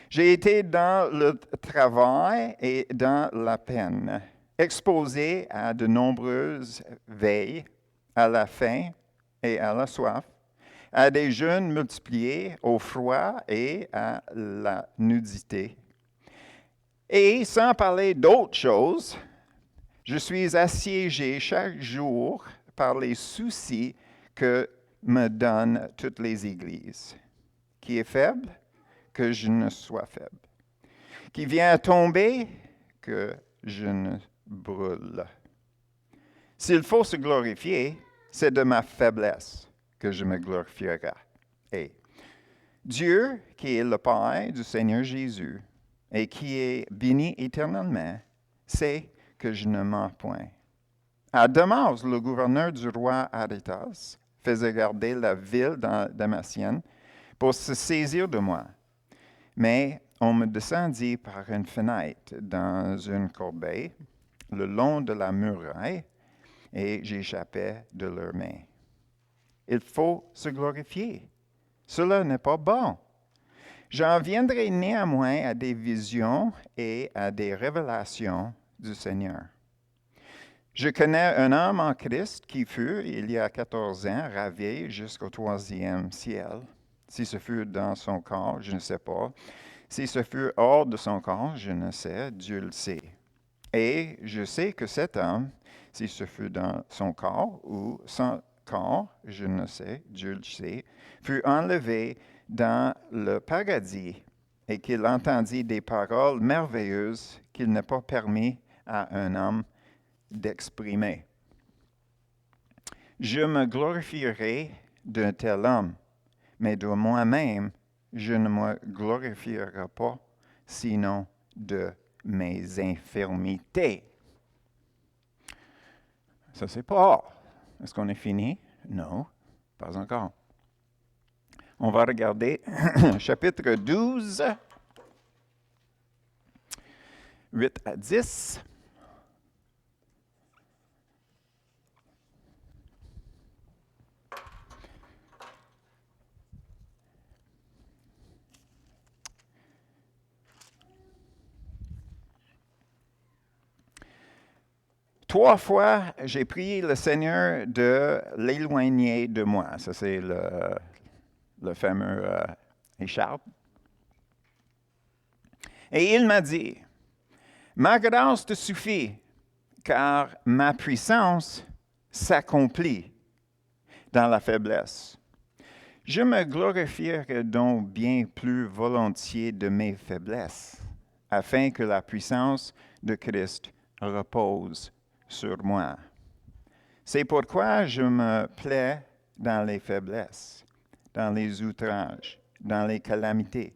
J'ai été dans le travail et dans la peine, exposé à de nombreuses veilles, à la faim et à la soif, à des jeûnes multipliés, au froid et à la nudité. Et sans parler d'autres choses, je suis assiégé chaque jour par les soucis que me donnent toutes les églises. Qui est faible? Que je ne sois faible. Qui vient à tomber? Que je ne brûle. S'il faut se glorifier, c'est de ma faiblesse que je me glorifierai. Et Dieu, qui est le Père du Seigneur Jésus et qui est béni éternellement, sait que je ne mens point. À Damas, le gouverneur du roi Arétas faisait garder la ville damasienne pour se saisir de moi. Mais on me descendit par une fenêtre dans une corbeille le long de la muraille et j'échappais de leurs mains. Il faut se glorifier. Cela n'est pas bon. J'en viendrai néanmoins à des visions et à des révélations du Seigneur. Je connais un homme en Christ qui fut, il y a 14 ans, ravi jusqu'au 3e ciel. Si ce fut dans son corps, je ne sais pas. Si ce fut hors de son corps, je ne sais, Dieu le sait. Et je sais que cet homme, si ce fut dans son corps ou sans corps, je ne sais, Dieu le sait, fut enlevé dans le paradis et qu'il entendit des paroles merveilleuses qu'il n'est pas permis à un homme d'exprimer. Je me glorifierai d'un tel homme, mais de moi-même, je ne me glorifierai pas, sinon de mes infirmités. Ça, c'est Paul. Est-ce qu'on est fini? Non, pas encore. On va regarder chapitre 12, 8 à 10. Trois fois, j'ai prié le Seigneur de l'éloigner de moi. Ça, c'est le fameux écharpe. Et il m'a dit, « Ma grâce te suffit, car ma puissance s'accomplit dans la faiblesse. Je me glorifierai donc bien plus volontiers de mes faiblesses, afin que la puissance de Christ repose sur moi. C'est pourquoi je me plais dans les faiblesses, dans les outrages, dans les calamités,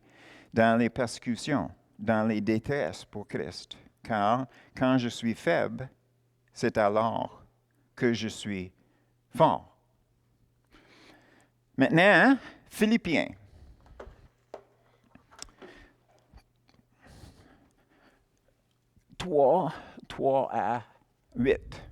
dans les persécutions, dans les détresses pour Christ. Car quand je suis faible, c'est alors que je suis fort. Maintenant, Philippiens. Trois à 8.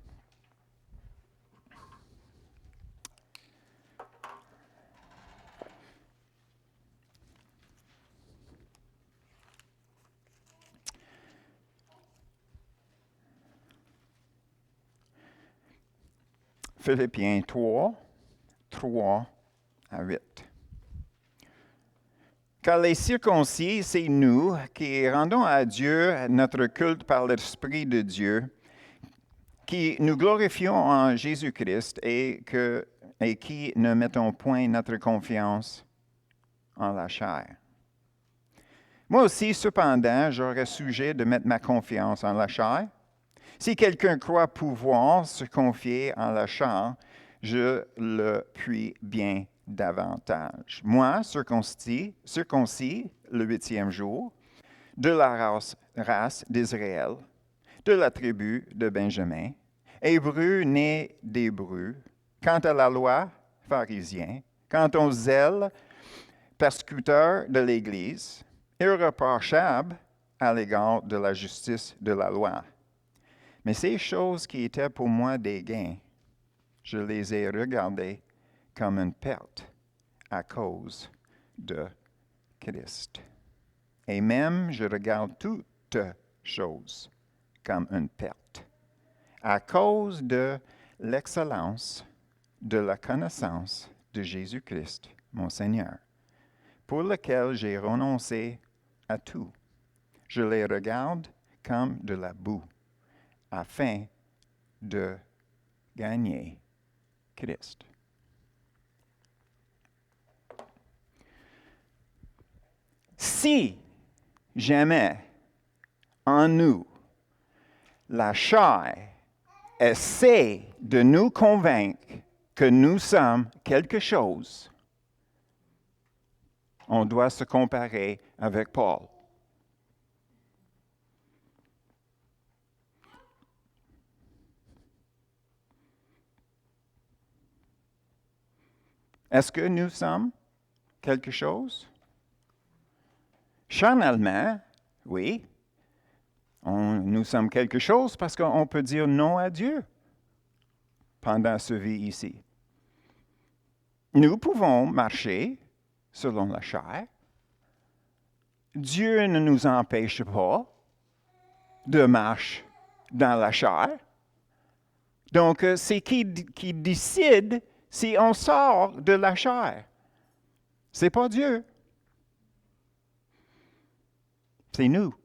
Philippiens 3 à 8. Car les circoncis, c'est nous qui rendons à Dieu notre culte par l'Esprit de Dieu, qui nous glorifions en Jésus-Christ et qui ne mettons point notre confiance en la chair. Moi aussi, cependant, j'aurais sujet de mettre ma confiance en la chair. Si quelqu'un croit pouvoir se confier en la chair, je le puis bien davantage. Moi, circoncis le 8e jour, de la race d'Israël, de la tribu de Benjamin, hébreu né d'Hébreux, quant à la loi, pharisien, quant au zèle, persécuteur de l'Église, irréprochable à l'égard de la justice de la loi. Mais ces choses qui étaient pour moi des gains, je les ai regardées comme une perte à cause de Christ. Et même, je regarde toutes choses comme une perte, à cause de l'excellence de la connaissance de Jésus-Christ, mon Seigneur, pour lequel j'ai renoncé à tout. Je les regarde comme de la boue, afin de gagner Christ. Si jamais en nous la chair essaie de nous convaincre que nous sommes quelque chose, on doit se comparer avec Paul. Est-ce que nous sommes quelque chose? Charnellement, oui. Nous sommes quelque chose parce qu'on peut dire non à Dieu pendant ce vie ici. Nous pouvons marcher selon la chair. Dieu ne nous empêche pas de marcher dans la chair. Donc, c'est qui décide si on sort de la chair. C'est pas Dieu. C'est nous.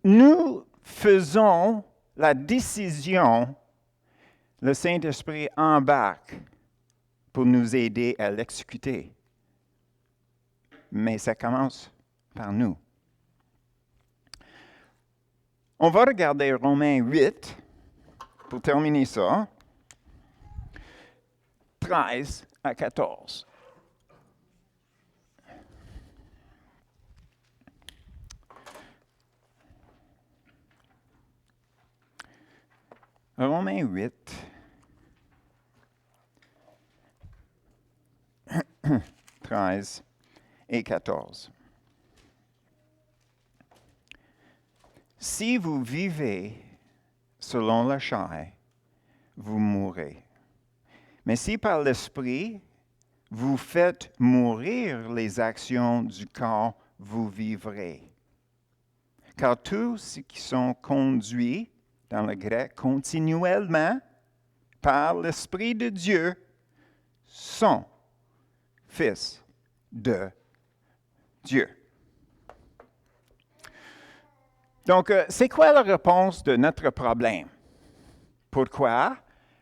Nous faisons la décision, le Saint-Esprit embarque pour nous aider à l'exécuter. Mais ça commence par nous. On va regarder Romains 8 pour terminer ça. 13 à 14. Romains 8, 13 et 14. Si vous vivez selon la chair, vous mourrez. Mais si par l'Esprit, vous faites mourir les actions du corps, vous vivrez. Car tous ceux qui sont conduits, dans le grec, continuellement, par l'Esprit de Dieu, sont fils de Dieu. Donc, c'est quoi la réponse de notre problème? Pourquoi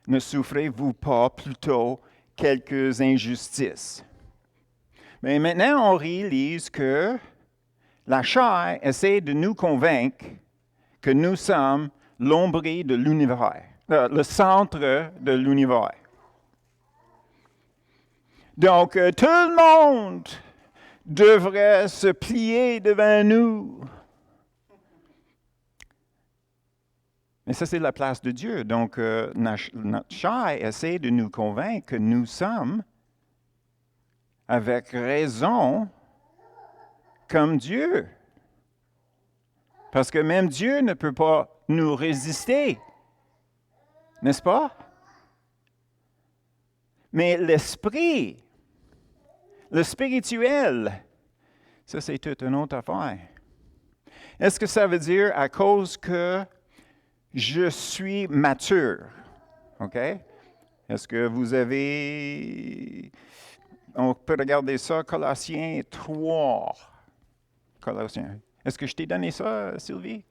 ne souffrez-vous pas plutôt quelques injustices. Mais maintenant, on réalise que la chair essaie de nous convaincre que nous sommes l'ombre de l'univers, le centre de l'univers. Donc, tout le monde devrait se plier devant nous. Mais ça, c'est la place de Dieu. Donc, notre chair essaie de nous convaincre que nous sommes, avec raison, comme Dieu. Parce que même Dieu ne peut pas nous résister. N'est-ce pas? Mais l'esprit, le spirituel, ça c'est toute une autre affaire. Est-ce que ça veut dire à cause que je suis mature? OK? Est-ce que vous avez... On peut regarder ça, Colossiens 3. Colossiens. Est-ce que je t'ai donné ça, Sylvie?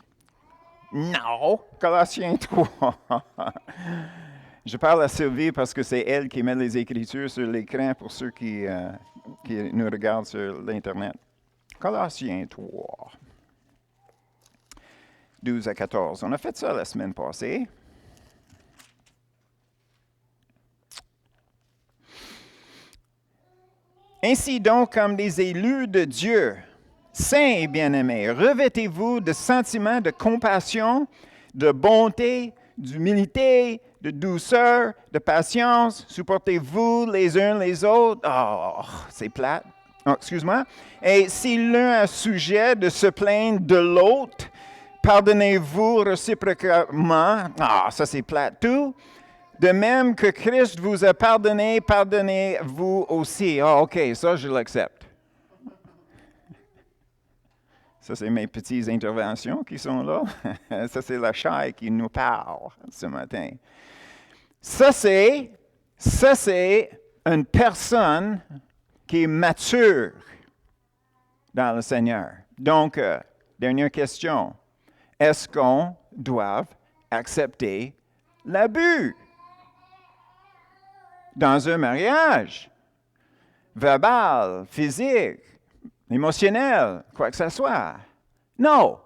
Non! Colossiens 3. Je parle à Sylvie parce que c'est elle qui met les Écritures sur l'écran pour ceux qui nous regardent sur l'Internet. Colossiens 3, 12 à 14. On a fait ça la semaine passée. Ainsi donc, comme des élus de Dieu, saints et bien-aimés, revêtez-vous de sentiments de compassion, de bonté, d'humilité, de douceur, de patience, supportez-vous les uns les autres. Oh, c'est plate. Oh, excuse-moi. Et si l'un a sujet de se plaindre de l'autre, pardonnez-vous réciproquement. Ah, ça c'est plate. Tout. De même que Christ vous a pardonné, pardonnez-vous aussi. Ah, OK, ça je l'accepte. Ça, c'est mes petites interventions qui sont là. Ça, c'est la chair qui nous parle ce matin. Ça, c'est une personne qui est mature dans le Seigneur. Donc, dernière question. Est-ce qu'on doit accepter l'abus dans un mariage? Verbal, physique, émotionnel, quoi que ce soit. Non.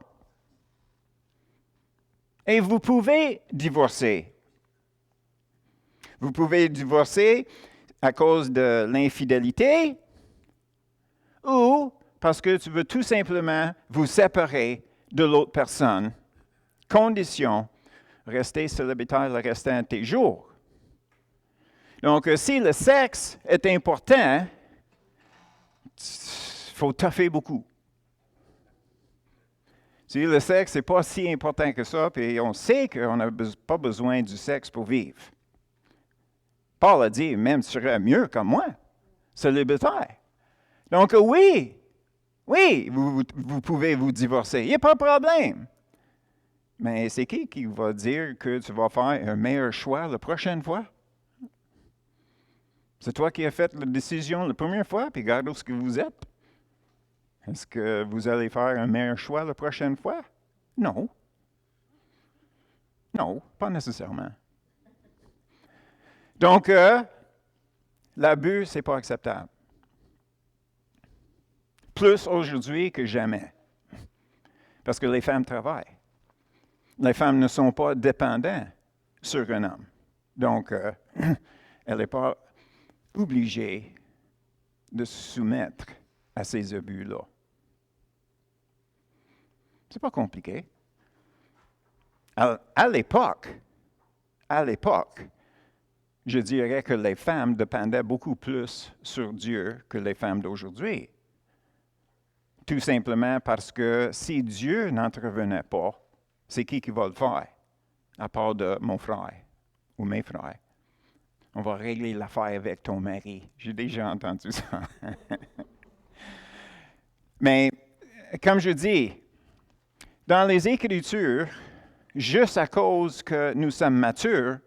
Et vous pouvez divorcer. Vous pouvez divorcer à cause de l'infidélité ou parce que tu veux tout simplement vous séparer de l'autre personne. Condition, rester célibataire le restant de tes jours. Donc, si le sexe est important, il faut toffer beaucoup. Si le sexe n'est pas si important que ça, puis on sait qu'on n'a pas besoin du sexe pour vivre. Paul a dit, même tu serais mieux comme moi, célibataire. Donc oui, vous pouvez vous divorcer, il n'y a pas de problème. Mais c'est qui va dire que tu vas faire un meilleur choix la prochaine fois? C'est toi qui as fait la décision la première fois, puis regarde où ce que vous êtes. Est-ce que vous allez faire un meilleur choix la prochaine fois? Non. Non, pas nécessairement. Donc, l'abus, ce n'est pas acceptable. Plus aujourd'hui que jamais. Parce que les femmes travaillent. Les femmes ne sont pas dépendantes sur un homme. Donc, elle n'est pas obligée de se soumettre à ces abus-là. C'est pas compliqué. À l'époque, je dirais que les femmes dépendaient beaucoup plus sur Dieu que les femmes d'aujourd'hui. Tout simplement parce que si Dieu n'intervenait pas, c'est qui va le faire? À part de mon frère ou mes frères. On va régler l'affaire avec ton mari. J'ai déjà entendu ça. Mais, comme je dis, dans les Écritures, juste à cause que nous sommes matures,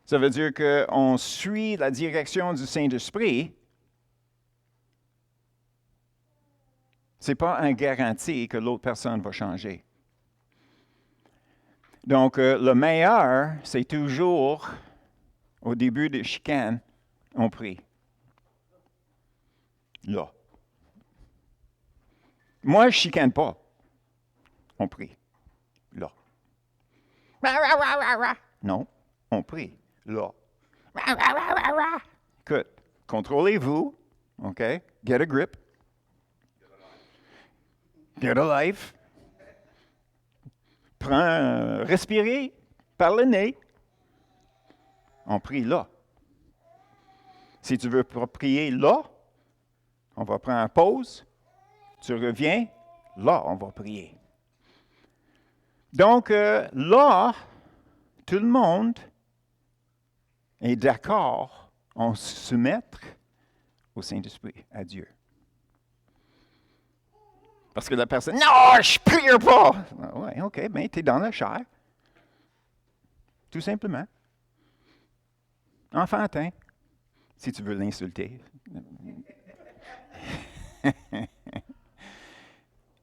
ça veut dire qu'on suit la direction du Saint-Esprit. Ce n'est pas une garantie que l'autre personne va changer. Donc, le meilleur, c'est toujours, au début des chicanes, on prie. Là. Moi, je chicane pas. On prie. Là. Non, on prie. Là. Écoute, contrôlez-vous. OK? Get a grip. Get a life. Respirez par le nez. On prie là. Si tu veux prier là, on va prendre une pause. Tu reviens, là, on va prier. Donc, là, tout le monde est d'accord en se soumettre au Saint-Esprit, à Dieu. Parce que la personne, non, je ne prie pas. Oui, OK, bien, tu es dans la chair. Tout simplement. Enfantin, si tu veux l'insulter.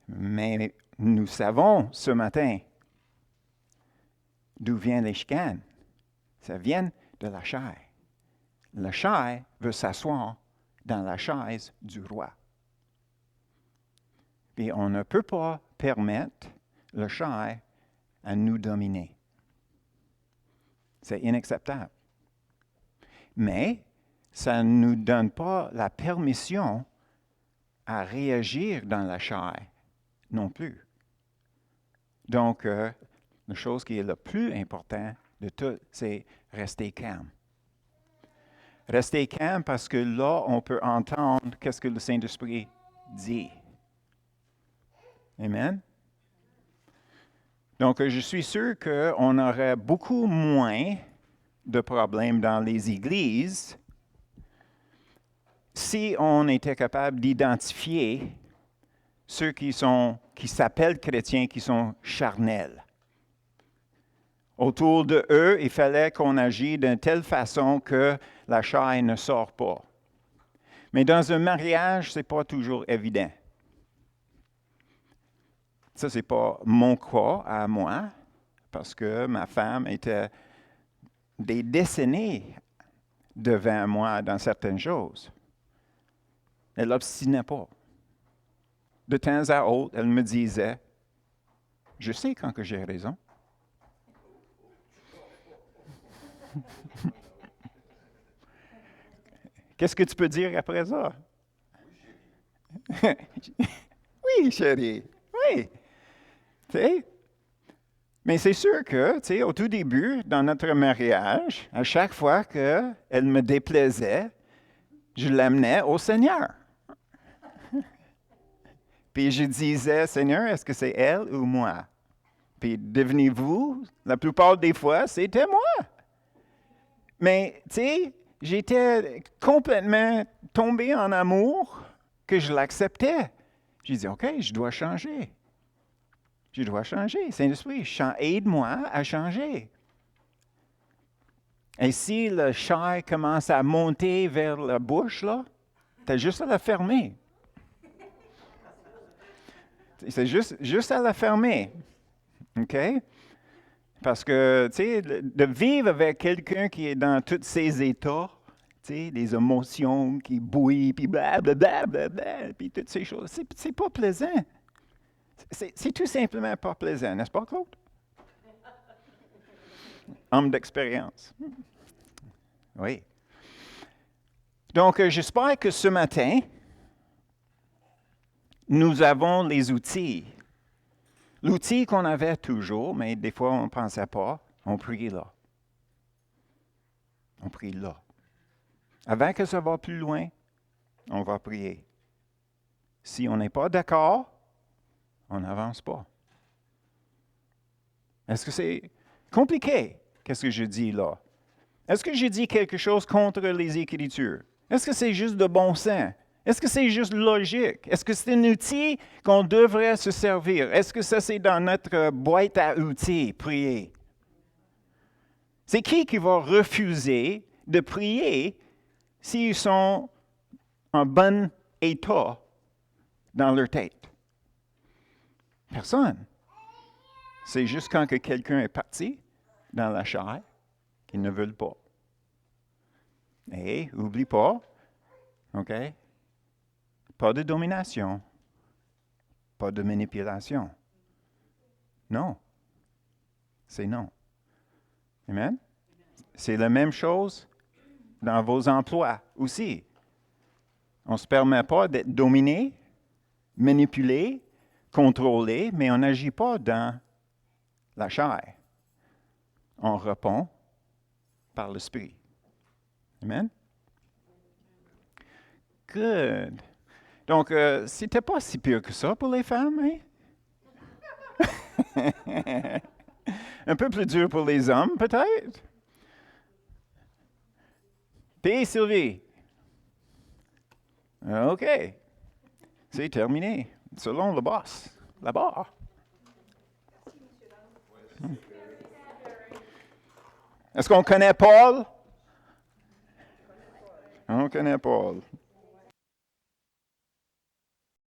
Mais nous savons ce matin d'où viennent les chicanes. Ça vient de la chair. La chair veut s'asseoir dans la chaise du roi. Et on ne peut pas permettre la chair à nous dominer. C'est inacceptable. Mais ça ne nous donne pas la permission à réagir dans la chair non plus. Donc, la chose qui est le plus important de tout, c'est rester calme. Rester calme parce que là, on peut entendre qu'est-ce que le Saint-Esprit dit. Amen? Donc, je suis sûr qu'on aurait beaucoup moins de problèmes dans les églises si on était capable d'identifier ceux qui s'appellent chrétiens, qui sont charnels. Autour de eux, il fallait qu'on agisse d'une telle façon que la chair ne sort pas. Mais dans un mariage, ce n'est pas toujours évident. Ça, ce n'est pas mon cas à moi, parce que ma femme était des décennies devant moi dans certaines choses. Elle n'obstinait pas. De temps à autre, elle me disait, « Je sais quand que j'ai raison. » Qu'est-ce que tu peux dire après ça? Oui, chérie. Oui. Tu sais? Mais c'est sûr que, tu sais, au tout début, dans notre mariage, à chaque fois qu'elle me déplaisait, je l'amenais au Seigneur. Puis je disais, Seigneur, est-ce que c'est elle ou moi? Puis devenez-vous, la plupart des fois, c'était moi. Mais, tu sais, j'étais complètement tombé en amour que je l'acceptais. J'ai dit, OK, je dois changer. Je dois changer. Saint-Esprit, aide-moi à changer. Et si le chair commence à monter vers la bouche, là, tu as juste à la fermer. C'est juste à la fermer. OK? Parce que, tu sais, de vivre avec quelqu'un qui est dans tous ses états, tu sais, les émotions qui bouillent, puis blablabla, puis toutes ces choses, c'est pas plaisant. C'est tout simplement pas plaisant, n'est-ce pas, Claude? Homme d'expérience. Oui. Donc, j'espère que ce matin, nous avons les outils. L'outil qu'on avait toujours, mais des fois on ne pensait pas, on prie là. On prie là. Avant que ça va plus loin, on va prier. Si on n'est pas d'accord, on n'avance pas. Est-ce que c'est compliqué? Qu'est-ce que je dis là? Est-ce que je dis quelque chose contre les Écritures? Est-ce que c'est juste de bon sens? Est-ce que c'est juste logique? Est-ce que c'est un outil qu'on devrait se servir? Est-ce que ça, c'est dans notre boîte à outils, prier? C'est qui va refuser de prier s'ils sont en bon état dans leur tête? Personne. C'est juste quand que quelqu'un est parti dans la chair qu'ils ne veulent pas. Et oublie pas, OK? Pas de domination, pas de manipulation. Non, c'est non. Amen? C'est la même chose dans vos emplois aussi. On ne se permet pas d'être dominé, manipulé, contrôlé, mais on n'agit pas dans la chair. On répond par l'esprit. Amen? Good. Donc, c'était pas si pire que ça pour les femmes, hein? Un peu plus dur pour les hommes, peut-être? Puis, Sylvie. OK. C'est terminé. Selon le boss, là-bas. Est-ce qu'on connaît Paul? On connaît Paul.